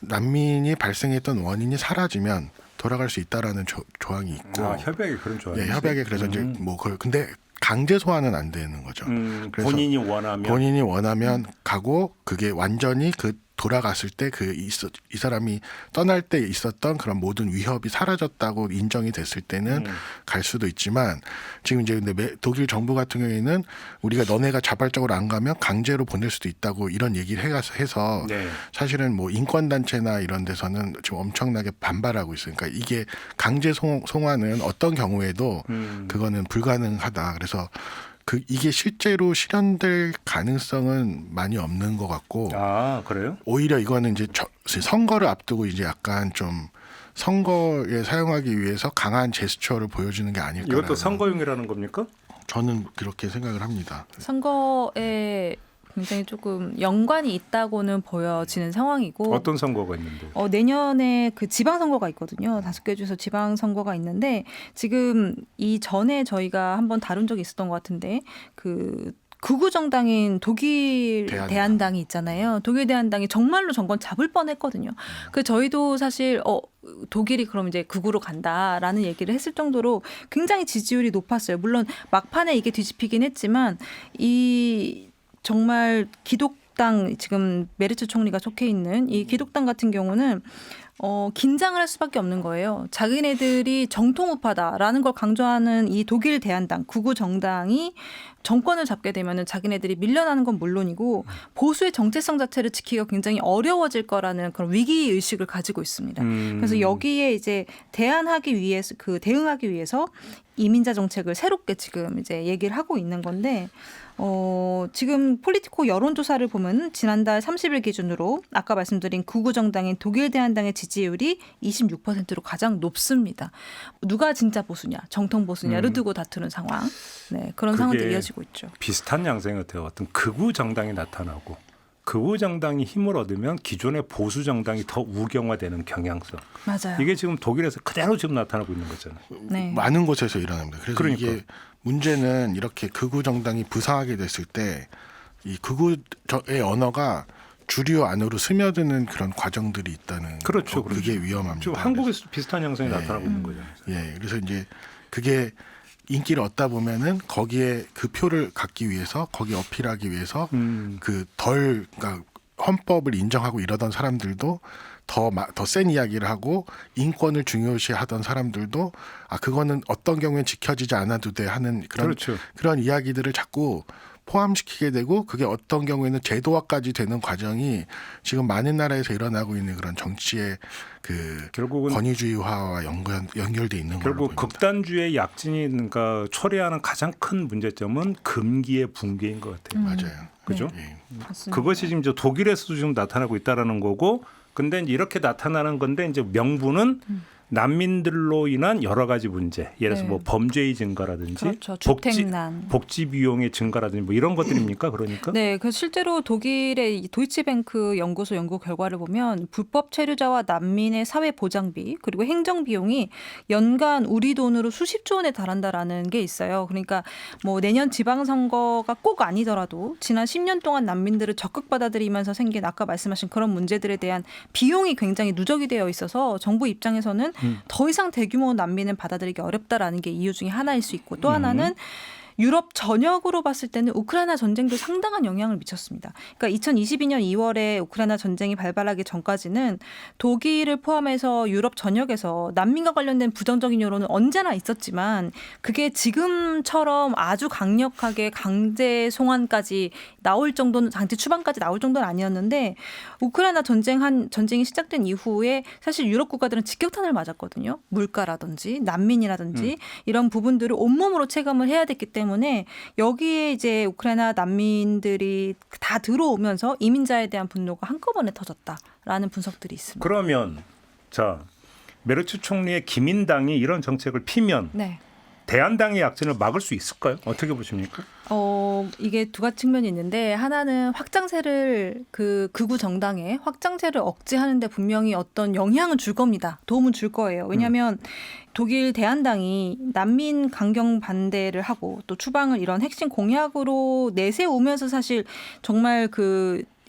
Speaker 4: 난민이 발생했던 원인이 사라지면 돌아갈 수 있다라는 조항이 있고
Speaker 2: 협약에 그런 조항이
Speaker 4: 예,
Speaker 2: 있어요?
Speaker 4: 협약에 그래서 이제 뭐 근데 강제 소환은 안 되는 거죠. 그래서
Speaker 2: 본인이 원하면
Speaker 4: 본인이 원하면 가고 그게 완전히 그 돌아갔을 때 이 사람이 떠날 때 있었던 그런 모든 위협이 사라졌다고 인정이 됐을 때는 갈 수도 있지만 지금 이제 근데 독일 정부 같은 경우에는 우리가 너네가 자발적으로 안 가면 강제로 보낼 수도 있다고 이런 얘기를 해서
Speaker 2: 네.
Speaker 4: 사실은 뭐 인권단체나 이런 데서는 지금 엄청나게 반발하고 있어요. 그러니까 이게 강제 송환은 어떤 경우에도 그거는 불가능하다. 그래서 이게 실제로 실현될 가능성은 많이 없는 것 같고.
Speaker 2: 아, 그래요?
Speaker 4: 오히려 이거는 이제 선거를 앞두고 이제 약간 좀 선거에 사용하기 위해서 강한 제스처를 보여주는 게 아닐까.
Speaker 2: 이것도 선거용이라는 겁니까?
Speaker 4: 저는 그렇게 생각을 합니다.
Speaker 3: 선거에 굉장히 조금 연관이 있다고는 보여지는 상황이고
Speaker 2: 어떤 선거가 있는데?
Speaker 3: 내년에 그 지방선거가 있거든요. 5개 주에서 지방선거가 있는데 지금 이전에 저희가 한번 다룬 적이 있었던 것 같은데 그 극우 정당인 독일 대한당이 있잖아요. 독일 대한당이 정말로 정권 잡을 뻔했거든요. 그 저희도 사실 독일이 그럼 이제 극우로 간다라는 얘기를 했을 정도로 굉장히 지지율이 높았어요. 물론 막판에 이게 뒤집히긴 했지만 이 정말 기독당 지금 메르츠 총리가 속해 있는 이 기독당 같은 경우는 긴장을 할 수밖에 없는 거예요. 자기네들이 정통우파다라는 걸 강조하는 이 독일 대한당 극우 정당이 정권을 잡게 되면은 자기네들이 밀려나는 건 물론이고 보수의 정체성 자체를 지키기가 굉장히 어려워질 거라는 그런 위기 의식을 가지고 있습니다. 그래서 여기에 이제 대응하기 위해서 이민자 정책을 새롭게 지금 이제 얘기를 하고 있는 건데 지금 폴리티코 여론조사를 보면 지난달 30일 기준으로 아까 말씀드린 극우 정당인 독일 대한당의 지지율이 26%로 가장 높습니다. 누가 진짜 보수냐, 정통 보수냐를 두고 다투는 상황. 네, 그런 상황도 이어지고 있죠.
Speaker 2: 비슷한 양상 같아요. 어떤 극우 정당이 나타나고 극우 정당이 힘을 얻으면 기존의 보수 정당이 더 우경화되는 경향성.
Speaker 3: 맞아요.
Speaker 2: 이게 지금 독일에서 그대로 지금 나타나고 있는 거잖아요.
Speaker 3: 네.
Speaker 4: 많은 곳에서 일어납니다. 그래서
Speaker 2: 그러니까.
Speaker 4: 이게 문제는 이렇게 극우 정당이 부상하게 됐을 때 이 극우의 언어가 주류 안으로 스며드는 그런 과정들이 있다는
Speaker 2: 그렇죠.
Speaker 4: 그게 위험합니다.
Speaker 2: 지금 한국에서도 비슷한 양상이 나타나고 있는 거잖아요.
Speaker 4: 예, 그래서 이제 그게 인기를 얻다 보면은 거기에 그 표를 갖기 위해서 거기 어필하기 위해서 그러니까 헌법을 인정하고 이러던 사람들도 더 센 이야기를 하고 인권을 중요시하던 사람들도 그거는 어떤 경우엔 지켜지지 않아도 돼 하는
Speaker 2: 그렇죠.
Speaker 4: 그런 이야기들을 자꾸 포함시키게 되고 그게 어떤 경우에는 제도화까지 되는 과정이 지금 많은 나라에서 일어나고 있는 그런 정치의 그
Speaker 2: 결국은
Speaker 4: 권위주의화와 연결돼 있는 걸로
Speaker 2: 결국
Speaker 4: 보입니다.
Speaker 2: 극단주의 약진이 그러니까 초래하는 가장 큰 문제점은 금기의 붕괴인 것 같아요.
Speaker 4: 맞아요.
Speaker 2: 그죠?
Speaker 4: 예.
Speaker 3: 맞습니다.
Speaker 2: 그것이 지금 이제 독일에서도 지금 나타나고 있다라는 거고, 근데 이제 이렇게 나타나는 건데 이제 명분은 난민들로 인한 여러 가지 문제, 예를 들어서
Speaker 3: 네.
Speaker 2: 뭐 범죄의 증가라든지
Speaker 3: 그렇죠. 주택난.
Speaker 2: 복지 비용의 증가라든지 뭐 이런 것들입니까? 그러니까
Speaker 3: 네, 그 실제로 독일의 도이치뱅크 연구소 연구 결과를 보면 불법 체류자와 난민의 사회 보장비 그리고 행정 비용이 연간 우리 돈으로 수십조 원에 달한다라는 게 있어요. 그러니까 뭐 내년 지방선거가 꼭 아니더라도 지난 10년 동안 난민들을 적극 받아들이면서 생긴 아까 말씀하신 그런 문제들에 대한 비용이 굉장히 누적이 되어 있어서 정부 입장에서는 더 이상 대규모 난민을 받아들이기 어렵다라는 게 이유 중에 하나일 수 있고 또 하나는 유럽 전역으로 봤을 때는 우크라이나 전쟁도 상당한 영향을 미쳤습니다. 그러니까 2022년 2월에 우크라이나 전쟁이 발발하기 전까지는 독일을 포함해서 유럽 전역에서 난민과 관련된 부정적인 여론은 언제나 있었지만 그게 지금처럼 아주 강력하게 강제 송환까지 나올 정도는 강제 추방까지 나올 정도는 아니었는데 우크라이나 전쟁이 시작된 이후에 사실 유럽 국가들은 직격탄을 맞았거든요. 물가라든지 난민이라든지 이런 부분들을 온몸으로 체감을 해야 됐기 때문에 여기에 이제 우크라이나 난민들이 다 들어오면서 이민자에 대한 분노가 한꺼번에 터졌다라는 분석들이 있습니다.
Speaker 2: 그러면 자 메르츠 총리의 기민당이 이런 정책을 피면
Speaker 3: 네.
Speaker 2: 대한당의 약진을 막을 수 있을까요? 어떻게 보십니까?
Speaker 3: 이게 두 가지 측면이 있는데 하나는 확장세를 극우 정당의 확장세를 억제하는데 분명히 어떤 영향을 줄 겁니다. 도움은 줄 거예요. 왜냐하면 독일 대한당이 난민 강경 반대를 하고 또 추방을 이런 핵심 공약으로 내세우면서 사실 정말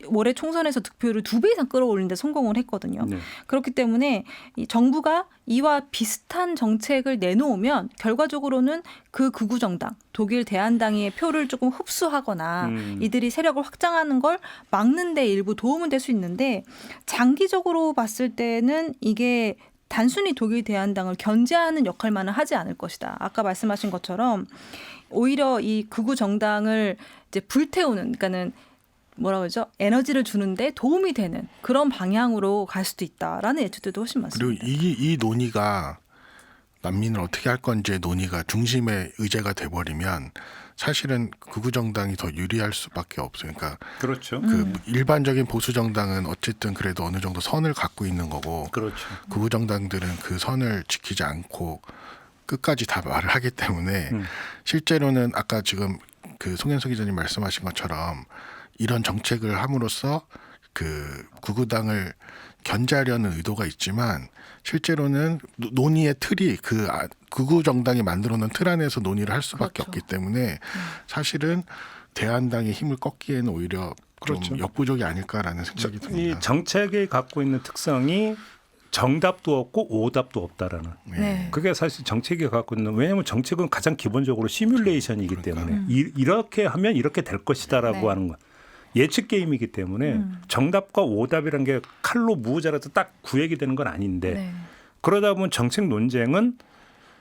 Speaker 3: 올해 총선에서 득표율을 2배 이상 끌어올리는 데 성공을 했거든요.
Speaker 2: 네.
Speaker 3: 그렇기 때문에 이 정부가 이와 비슷한 정책을 내놓으면 결과적으로는 그 극우 정당, 독일 대한당의 표를 조금 흡수하거나 이들이 세력을 확장하는 걸 막는 데 일부 도움은 될 수 있는데 장기적으로 봤을 때는 이게 단순히 독일 대한당을 견제하는 역할만은 하지 않을 것이다. 아까 말씀하신 것처럼 오히려 이 극우 정당을 이제 불태우는, 그러니까는 뭐라고 그러죠? 에너지를 주는데 도움이 되는 그런 방향으로 갈 수도 있다라는 예측들도 훨씬 많습니다.
Speaker 4: 그리고 이 논의가 난민을 어떻게 할 건지의 논의가 중심의 의제가 돼버리면 사실은 극우 정당이 더 유리할 수밖에 없어요. 그러니까
Speaker 2: 그렇죠.
Speaker 4: 그 일반적인 보수 정당은 어쨌든 그래도 어느 정도 선을 갖고 있는 거고
Speaker 2: 그렇죠.
Speaker 4: 극우 정당들은 그 선을 지키지 않고 끝까지 다 말을 하기 때문에 실제로는 아까 지금 그 송현석 기자님 말씀하신 것처럼 이런 정책을 함으로써 그 극우당을 견제하려는 의도가 있지만 실제로는 논의의 틀이 극우 정당이 만들어놓은 틀 안에서 논의를 할 수밖에
Speaker 3: 그렇죠.
Speaker 4: 없기 때문에 사실은 대한당의 힘을 꺾기에는 오히려
Speaker 2: 그렇죠.
Speaker 4: 좀 역부족이 아닐까라는 생각이
Speaker 2: 이
Speaker 4: 듭니다.
Speaker 2: 정책이 갖고 있는 특성이 정답도 없고 오답도 없다라는.
Speaker 3: 네.
Speaker 2: 그게 사실 정책이 갖고 있는, 왜냐하면 정책은 가장 기본적으로 시뮬레이션이기 때문에 이렇게 하면 이렇게 될 것이다라고
Speaker 3: 네.
Speaker 2: 하는 거. 예측 게임이기 때문에 정답과 오답이라는 게 칼로 무자라도 딱 구획이 되는 건 아닌데
Speaker 3: 네.
Speaker 2: 그러다 보면 정책 논쟁은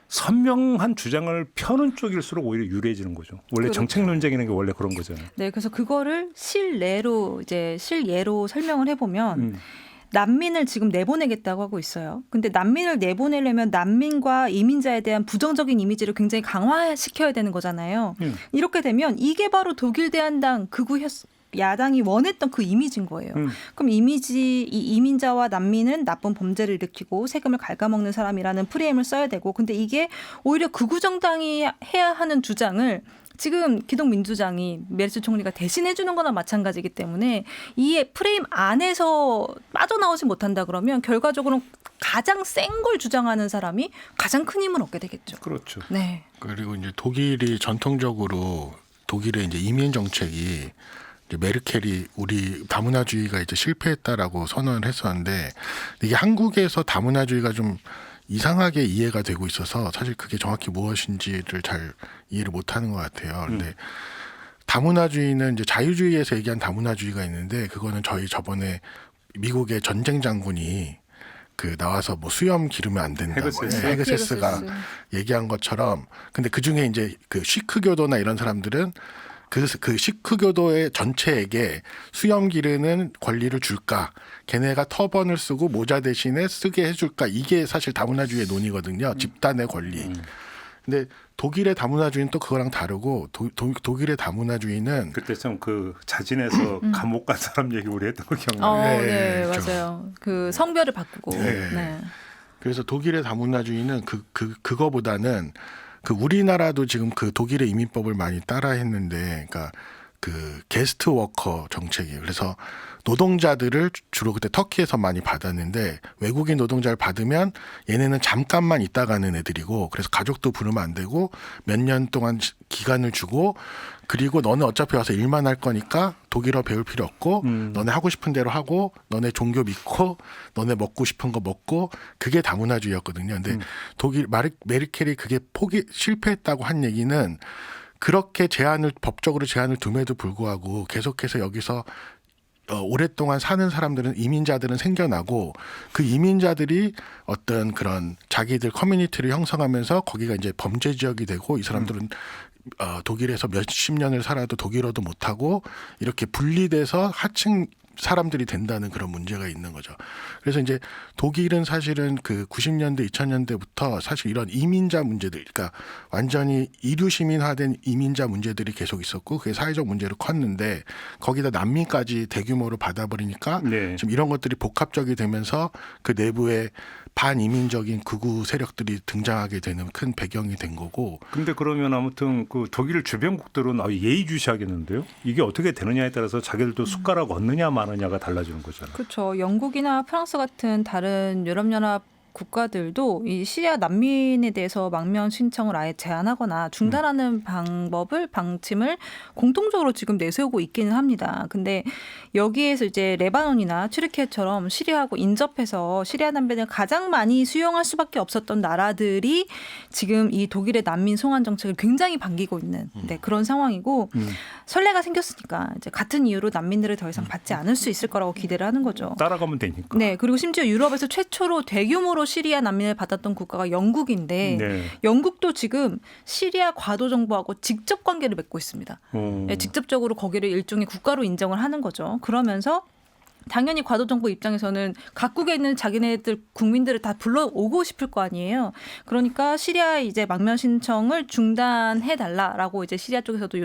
Speaker 2: 선명한 주장을 펴는 쪽일수록 오히려 유리해지는 거죠. 원래
Speaker 3: 그렇죠.
Speaker 2: 정책 논쟁이라는 게 원래 그런 거잖아요.
Speaker 3: 네, 그래서 그거를 실예로 설명을 해보면 난민을 지금 내보내겠다고 하고 있어요. 근데 난민을 내보내려면 난민과 이민자에 대한 부정적인 이미지를 굉장히 강화시켜야 되는 거잖아요. 이렇게 되면 이게 바로 독일 대한당 극우 야당이 원했던 그 이미지인 거예요. 그럼 이 이민자와 난민은 나쁜 범죄를 일으키고 세금을 갉아먹는 사람이라는 프레임을 써야 되고, 근데 이게 오히려 극우 정당이 해야 하는 주장을 지금 기동민주당이 메르츠 총리가 대신해 주는 거나 마찬가지이기 때문에 이 프레임 안에서 빠져나오지 못한다 그러면 결과적으로 가장 센 걸 주장하는 사람이 가장 큰 힘을 얻게 되겠죠.
Speaker 2: 그렇죠.
Speaker 3: 네.
Speaker 4: 그리고 이제 독일이 전통적으로 독일의 이제 이민 정책이 이제 메르켈이 우리 다문화주의가 이제 실패했다라고 선언을 했었는데 이게 한국에서 다문화주의가 좀 이상하게 이해가 되고 있어서 사실 그게 정확히 무엇인지를 잘 이해를 못하는 것 같아요. 근데 다문화주의는 이제 자유주의에서 얘기한 다문화주의가 있는데 그거는 저번에 미국의 전쟁 장군이 나와서 뭐 수염 기르면 안 된다. 헤그세스가 얘기한 것처럼. 근데 그 중에 이제 그 시크 교도나 이런 사람들은 그 시크 교도의 전체에게 수염 기르는 권리를 줄까? 걔네가 터번을 쓰고 모자 대신에 쓰게 해줄까? 이게 사실 다문화주의의 논의거든요. 집단의 권리. 근데 독일의 다문화주의는 또 그거랑 다르고 독일의 다문화주의는
Speaker 2: 그때 참 그 자진해서 감옥 간 사람 얘기 우리 했던 거 기억나요?
Speaker 3: 네,
Speaker 4: 그렇죠.
Speaker 3: 맞아요. 그 성별을 바꾸고.
Speaker 4: 네.
Speaker 3: 네.
Speaker 4: 그래서 독일의 다문화주의는 그거보다는 우리나라도 지금 독일의 이민법을 많이 따라했는데, 그러니까 게스트 워커 정책이에요. 그래서 노동자들을 주로 그때 터키에서 많이 받았는데 외국인 노동자를 받으면 얘네는 잠깐만 있다 가는 애들이고, 그래서 가족도 부르면 안 되고 몇 년 동안 기간을 주고, 그리고 너네 어차피 와서 일만 할 거니까 독일어 배울 필요 없고 너네 하고 싶은 대로 하고 너네 종교 믿고 너네 먹고 싶은 거 먹고, 그게 다문화주의였거든요. 근데 독일 메르켈이 그게 실패했다고 한 얘기는 그렇게 법적으로 제한을 둠에도 불구하고 계속해서 여기서 오랫동안 사는 사람들은 이민자들은 생겨나고 그 이민자들이 어떤 그런 자기들 커뮤니티를 형성하면서 거기가 이제 범죄 지역이 되고 이 사람들은 독일에서 몇십 년을 살아도 독일어도 못하고 이렇게 분리돼서 하층 사람들이 된다는 그런 문제가 있는 거죠. 그래서 이제 독일은 사실은 그 90년대, 2000년대부터 사실 이런 이민자 문제들, 그러니까 완전히 이류 시민화된 이민자 문제들이 계속 있었고 그게 사회적 문제로 컸는데 거기다 난민까지 대규모로 받아버리니까
Speaker 2: 네.
Speaker 4: 지금 이런 것들이 복합적이 되면서 그 내부에 반이민적인 극우 세력들이 등장하게 되는 큰 배경이 된 거고.
Speaker 2: 근데 그러면 아무튼 그 독일 주변국들은 예의주시하겠는데요. 이게 어떻게 되느냐에 따라서 자기들도 숟가락 얻느냐 마느냐가 달라지는 거잖아요.
Speaker 3: 그렇죠. 영국이나 프랑스 같은 다른 유럽연합 국가들도 이 시리아 난민에 대해서 망명 신청을 아예 제한하거나 중단하는 방침을 공통적으로 지금 내세우고 있기는 합니다. 근데 여기에서 이제 레바논이나 튀르키예처럼 시리아하고 인접해서 시리아 난민을 가장 많이 수용할 수밖에 없었던 나라들이 지금 이 독일의 난민 송환 정책을 굉장히 반기고 있는 그런 상황이고 선례가 생겼으니까 이제 같은 이유로 난민들을 더 이상 받지 않을 수 있을 거라고 기대를 하는 거죠.
Speaker 2: 따라가면 되니까.
Speaker 3: 네, 그리고 심지어 유럽에서 최초로 대규모로 시리아 난민을 받았던 국가가 영국인데
Speaker 2: 네.
Speaker 3: 영국도 지금 시리아 과도 정부하고 직접 관계를 맺고 있습니다. 네, 직접적으로 거기를 일종의 국가로 인정을 하는 거죠. 그러면서 당연히 과도 정부 입장에서는 각국에 있는 자기네들 국민들을 다 불러오고 싶을 거 아니에요. 그러니까 시리아 이제 망명 신청을 중단해 달라라고 이제 시리아 쪽에서도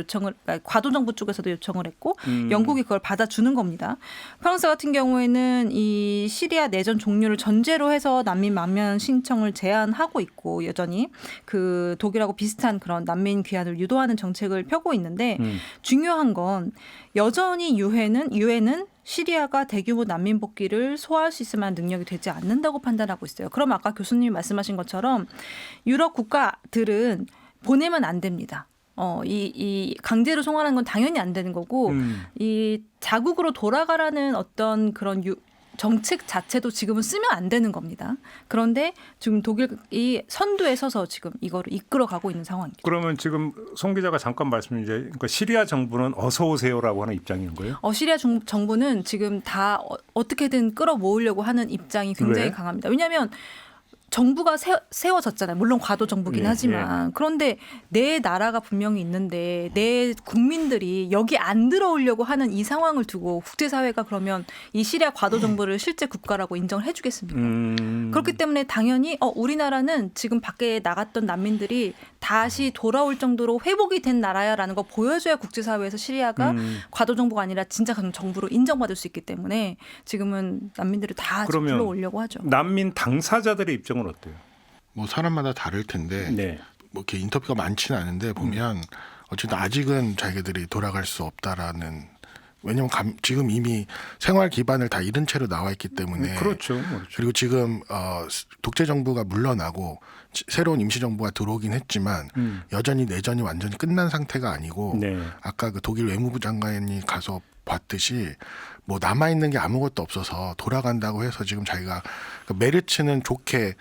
Speaker 3: 과도 정부 쪽에서도 요청을 했고 영국이 그걸 받아주는 겁니다. 프랑스 같은 경우에는 이 시리아 내전 종료를 전제로 해서 난민 망명 신청을 제한하고 있고 여전히 그 독일하고 비슷한 그런 난민 귀환을 유도하는 정책을 펴고 있는데 중요한 건 여전히 유엔은 시리아가 대규모 난민 복귀를 소화할 수 있을 만한 능력이 되지 않는다고 판단하고 있어요. 그럼 아까 교수님이 말씀하신 것처럼 유럽 국가들은 보내면 안 됩니다. 이 강제로 송환하는 건 당연히 안 되는 거고 이 자국으로 돌아가라는 어떤 그런 정책 자체도 지금은 쓰면 안 되는 겁니다. 그런데 지금 독일이 선두에 서서 지금 이거를 이끌어가고 있는 상황입니다.
Speaker 2: 그러면 지금 송 기자가 잠깐 말씀해 주신 그러니까 시리아 정부는 어서 오세요라고 하는 입장인 거예요?
Speaker 3: 시리아 정부는 지금 다 어떻게든 끌어모으려고 하는 입장이 굉장히
Speaker 2: 왜?
Speaker 3: 강합니다. 왜냐하면 정부가 세워졌잖아요. 물론 과도 정부긴 하지만. 그런데 내 나라가 분명히 있는데 내 국민들이 여기 안 들어오려고 하는 이 상황을 두고 국제사회가 그러면 이 시리아 과도 정부를 실제 국가라고 인정을 해주겠습니까? 그렇기 때문에 당연히 우리나라는 지금 밖에 나갔던 난민들이 다시 돌아올 정도로 회복이 된 나라야라는 거 보여줘야 국제사회에서 시리아가 과도 정부가 아니라 진짜 정부로 인정받을 수 있기 때문에 지금은 난민들을 다 불러오려고 하죠.
Speaker 2: 난민 당사자들의 입장은 어때요?
Speaker 4: 뭐 사람마다 다를 텐데
Speaker 2: 네.
Speaker 4: 뭐 이렇게 인터뷰가 많지는 않은데 보면 어쨌든 아직은 자기들이 돌아갈 수 없다라는. 왜냐하면 지금 이미 생활 기반을 다 잃은 채로 나와 있기 때문에.
Speaker 2: 그렇죠.
Speaker 4: 그리고 지금 독재 정부가 물러나고 새로운 임시 정부가 들어오긴 했지만 여전히 내전이 완전히 끝난 상태가 아니고
Speaker 2: 네.
Speaker 4: 아까 그 독일 외무부 장관이 가서 봤듯이 뭐 남아 있는 게 아무것도 없어서 돌아간다고 해서 지금 자기가 그 메르츠는 좋게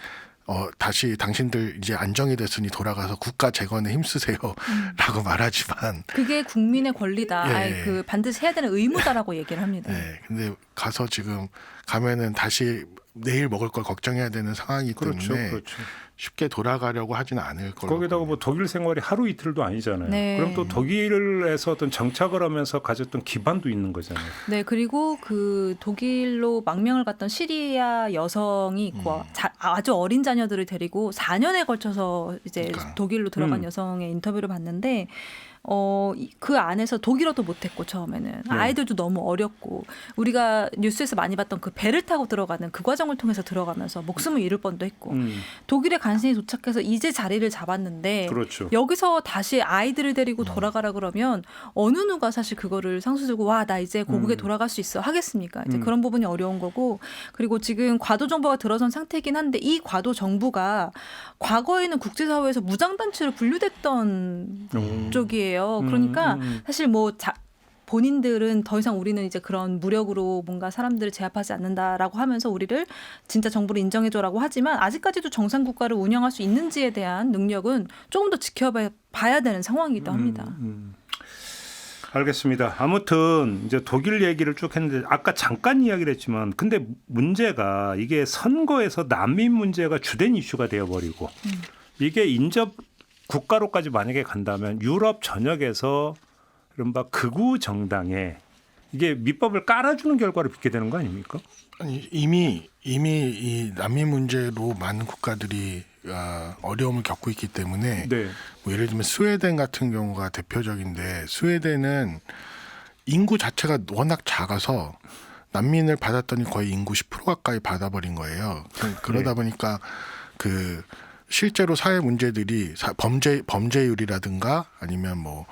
Speaker 4: 다시 당신들 이제 안정이 됐으니 돌아가서 국가 재건에 힘쓰세요라고 말하지만
Speaker 3: 그게 국민의 권리다.
Speaker 4: 예.
Speaker 3: 그 반드시 해야 되는 의무다라고 얘기를 합니다.
Speaker 4: 네, 근데 가서 지금 가면은 다시 내일 먹을 걸 걱정해야 되는 상황이기 때문에
Speaker 2: 그렇죠.
Speaker 4: 쉽게 돌아가려고 하지는 않을 걸로.
Speaker 2: 거기다가 뭐 독일 생활이 하루 이틀도 아니잖아요.
Speaker 3: 네.
Speaker 2: 그럼 또 독일에서 어떤 정착을 하면서 가졌던 기반도 있는 거잖아요.
Speaker 3: 네, 그리고 그 독일로 망명을 갔던 시리아 여성이 있고 아주 어린 자녀들을 데리고 4년에 걸쳐서 이제 독일로 들어간 여성의 인터뷰를 봤는데 그 안에서 독일어도 못했고 처음에는 아이들도 너무 어렸고 우리가 뉴스에서 많이 봤던 그 배를 타고 들어가는 그 과정을 통해서 들어가면서 목숨을 잃을 뻔도 했고 독일에 간신히 도착해서 이제 자리를 잡았는데
Speaker 2: 그렇죠.
Speaker 3: 여기서 다시 아이들을 데리고 돌아가라 그러면 어느 누가 사실 그거를 상수 들고 와 나 이제 고국에 돌아갈 수 있어 하겠습니까? 이제 그런 부분이 어려운 거고 그리고 지금 과도 정부가 들어선 상태이긴 한데 이 과도 정부가 과거에는 국제사회에서 무장단체로 분류됐던 쪽이에요. 그러니까 사실 뭐 본인들은 더 이상 우리는 이제 그런 무력으로 뭔가 사람들을 제압하지 않는다라고 하면서 우리를 진짜 정부를 인정해줘라고 하지만 아직까지도 정상 국가를 운영할 수 있는지에 대한 능력은 조금 더 지켜봐야 되는 상황이기도 합니다.
Speaker 2: 알겠습니다. 아무튼 이제 독일 얘기를 쭉 했는데 아까 잠깐 이야기를 했지만 근데 문제가 이게 선거에서 난민 문제가 주된 이슈가 되어버리고 이게 인접 국가로까지 만약에 간다면 유럽 전역에서 이른바 극우 정당에 이게 밑밥을 깔아주는 결과를 빚게 되는 거 아닙니까?
Speaker 4: 아니, 이미 이 난민 문제로 많은 국가들이 어려움을 겪고 있기 때문에
Speaker 2: 네.
Speaker 4: 뭐 예를 들면 스웨덴 같은 경우가 대표적인데 스웨덴은 인구 자체가 워낙 작아서 난민을 받았더니 거의 인구 10% 가까이 받아버린 거예요. 그러다
Speaker 2: 네.
Speaker 4: 보니까 그 실제로 사회 문제들이 범죄율이라든가 아니면 뭐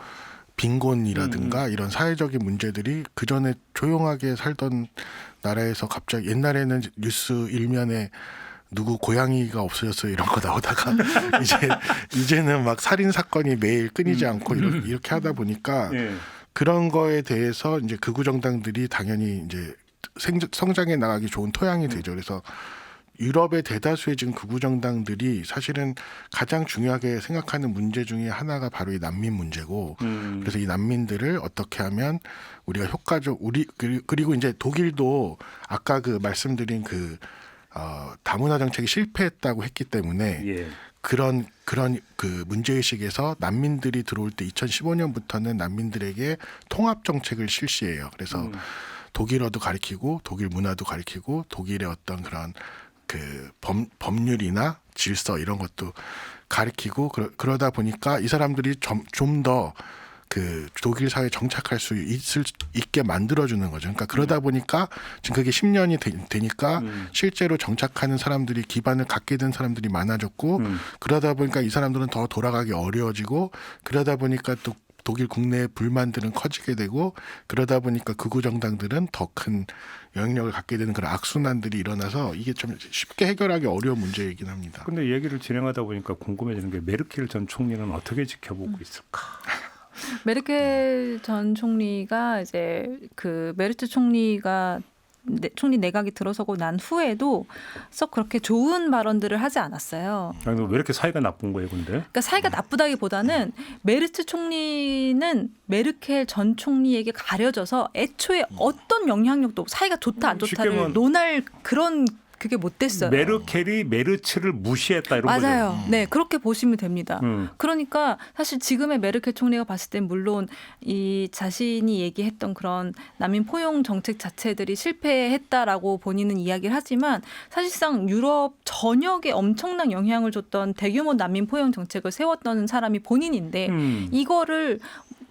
Speaker 4: 빈곤이라든가 이런 사회적인 문제들이 그 전에 조용하게 살던 나라에서 갑자기 옛날에는 뉴스 일면에 누구 고양이가 없어졌어요 이런 거 나오다가 이제는 막 살인 사건이 매일 끊이지 않고 이렇게 하다 보니까
Speaker 2: 네.
Speaker 4: 그런 거에 대해서 이제 극우 정당들이 당연히 이제 성장해 나가기 좋은 토양이 되죠. 그래서 유럽의 대다수의 지금 극우 정당들이 사실은 가장 중요하게 생각하는 문제 중에 하나가 바로 이 난민 문제고 그래서 이 난민들을 어떻게 하면 우리가 그리고 이제 독일도 아까 그 말씀드린 그 다문화 정책이 실패했다고 했기 때문에
Speaker 2: 예.
Speaker 4: 그런 그 문제의식에서 난민들이 들어올 때 2015년부터는 난민들에게 통합 정책을 실시해요. 그래서 독일어도 가르치고 독일 문화도 가르치고 독일의 어떤 그런 그 법률이나 질서 이런 것도 가르치고 그러다 보니까 이 사람들이 좀 더 그 독일 사회에 정착할 수 있게 만들어주는 거죠. 그러니까 그러다 보니까 지금 그게 10년이 되니까 실제로 정착하는 사람들이 기반을 갖게 된 사람들이 많아졌고 그러다 보니까 이 사람들은 더 돌아가기 어려워지고 그러다 보니까 또 독일 국내의 불만들은 커지게 되고 그러다 보니까 극우 정당들은 더 큰 영향력을 갖게 되는 그런 악순환들이 일어나서 이게 좀 쉽게 해결하기 어려운 문제이긴 합니다.
Speaker 2: 근데 얘기를 진행하다 보니까 궁금해지는 게 메르켈 전 총리는 어떻게 지켜보고 있을까?
Speaker 3: 메르켈 전 총리가 이제 그 메르트 총리가 총리 내각이 들어서고 난 후에도 썩 그렇게 좋은 발언들을 하지 않았어요.
Speaker 2: 아니, 왜 이렇게 사이가 나쁜 거예요, 근데?
Speaker 3: 그러니까 사이가 나쁘다기보다는 메르트 총리는 메르켈 전 총리에게 가려져서 애초에 어떤 영향력도 사이가 좋다 안
Speaker 2: 쉽게
Speaker 3: 좋다를
Speaker 2: 말하면
Speaker 3: 논할 그런 그게 못 됐어요.
Speaker 2: 메르켈이 메르츠를 무시했다 이런
Speaker 3: 맞아요.
Speaker 2: 거죠.
Speaker 3: 네, 그렇게 보시면 됩니다. 그러니까 사실 지금의 메르켈 총리가 봤을 땐 물론 이 자신이 얘기했던 그런 난민 포용 정책 자체들이 실패했다라고 본인은 이야기를 하지만 사실상 유럽 전역에 엄청난 영향을 줬던 대규모 난민 포용 정책을 세웠던 사람이 본인인데 이거를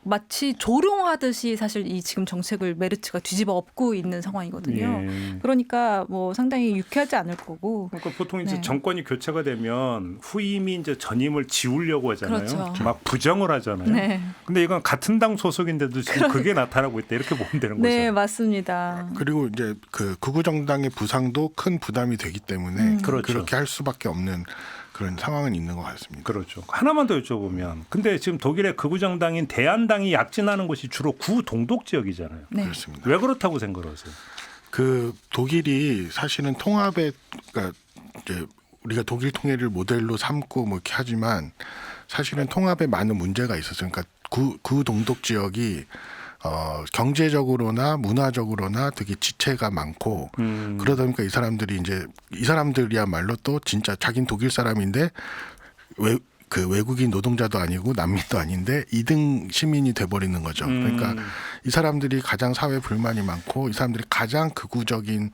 Speaker 3: 마치 조롱하듯이 사실 이 지금 정책을 메르츠가 뒤집어 엎고 있는 상황이거든요.
Speaker 2: 예.
Speaker 3: 그러니까 뭐 상당히 유쾌하지 않을 거고.
Speaker 2: 그러니까 보통 이제
Speaker 3: 네.
Speaker 2: 정권이 교체가 되면 후임이 이제 전임을 지우려고 하잖아요.
Speaker 3: 그렇죠.
Speaker 2: 막 부정을 하잖아요.
Speaker 3: 네.
Speaker 2: 근데 이건 같은 당 소속인데도 지금 그게 나타나고 있다 이렇게 보면 되는 거죠.
Speaker 3: 네, 맞습니다.
Speaker 4: 그리고 이제 그 극우 정당의 부상도 큰 부담이 되기 때문에
Speaker 2: 그렇죠.
Speaker 4: 그렇게 할 수밖에 없는 그런 상황은 있는 것 같습니다.
Speaker 2: 그렇죠. 하나만 더 여쭤보면, 근데 지금 독일의 극우 정당인 대한당이 약진하는 곳이 주로 구동독 지역이잖아요.
Speaker 3: 네.
Speaker 4: 그렇습니다.
Speaker 2: 왜 그렇다고 생각하세요?
Speaker 4: 그 독일이 사실은 통합에 그러니까 이제 우리가 독일 통일을 모델로 삼고 뭐 이렇게 하지만 사실은 통합에 많은 문제가 있었어요. 그러니까 구동독 지역이 경제적으로나 문화적으로나 되게 지체가 많고 그러다 보니까 이 사람들이야말로 또 진짜 자긴 독일 사람인데 외국인 노동자도 아니고 난민도 아닌데 2등 시민이 돼버리는 거죠. 그러니까 이 사람들이 가장 사회 불만이 많고 이 사람들이 가장 극우적인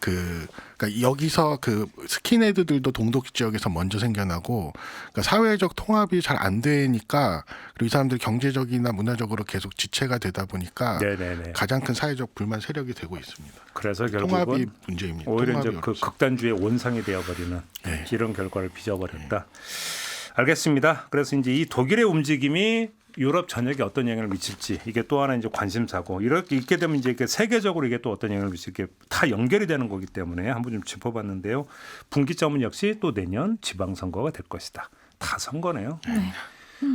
Speaker 4: 그러니까 여기서 그 스킨헤드들도 동독 지역에서 먼저 생겨나고 그러니까 사회적 통합이 잘 안 되니까 그리고 이 사람들이 경제적이나 문화적으로 계속 지체가 되다 보니까
Speaker 2: 네네네.
Speaker 4: 가장 큰 사회적 불만 세력이 되고 있습니다.
Speaker 2: 그래서
Speaker 4: 통합이
Speaker 2: 결국은
Speaker 4: 문제입니다.
Speaker 2: 오히려
Speaker 4: 통합이
Speaker 2: 이제 그
Speaker 4: 어렵습니다.
Speaker 2: 극단주의 원상이 되어버리는
Speaker 4: 네.
Speaker 2: 이런 결과를 빚어버렸다. 알겠습니다. 그래서 이제 이 독일의 움직임이 유럽 전역에 어떤 영향을 미칠지 이게 또 하나 이제 관심사고 이렇게 있게 되면 이제 세계적으로 이게 또 어떤 영향을 미칠지 다 연결이 되는 거기 때문에 한번 좀 짚어봤는데요. 분기점은 역시 또 내년 지방선거가 될 것이다. 다 선거네요.
Speaker 3: 네.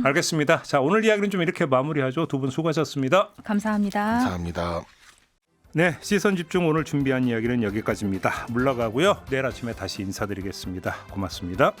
Speaker 2: 알겠습니다. 자, 오늘 이야기는 좀 이렇게 마무리하죠. 두 분 수고하셨습니다.
Speaker 3: 감사합니다.
Speaker 4: 감사합니다.
Speaker 2: 네, 시선 집중 오늘 준비한 이야기는 여기까지입니다. 물러가고요. 내일 아침에 다시 인사드리겠습니다. 고맙습니다.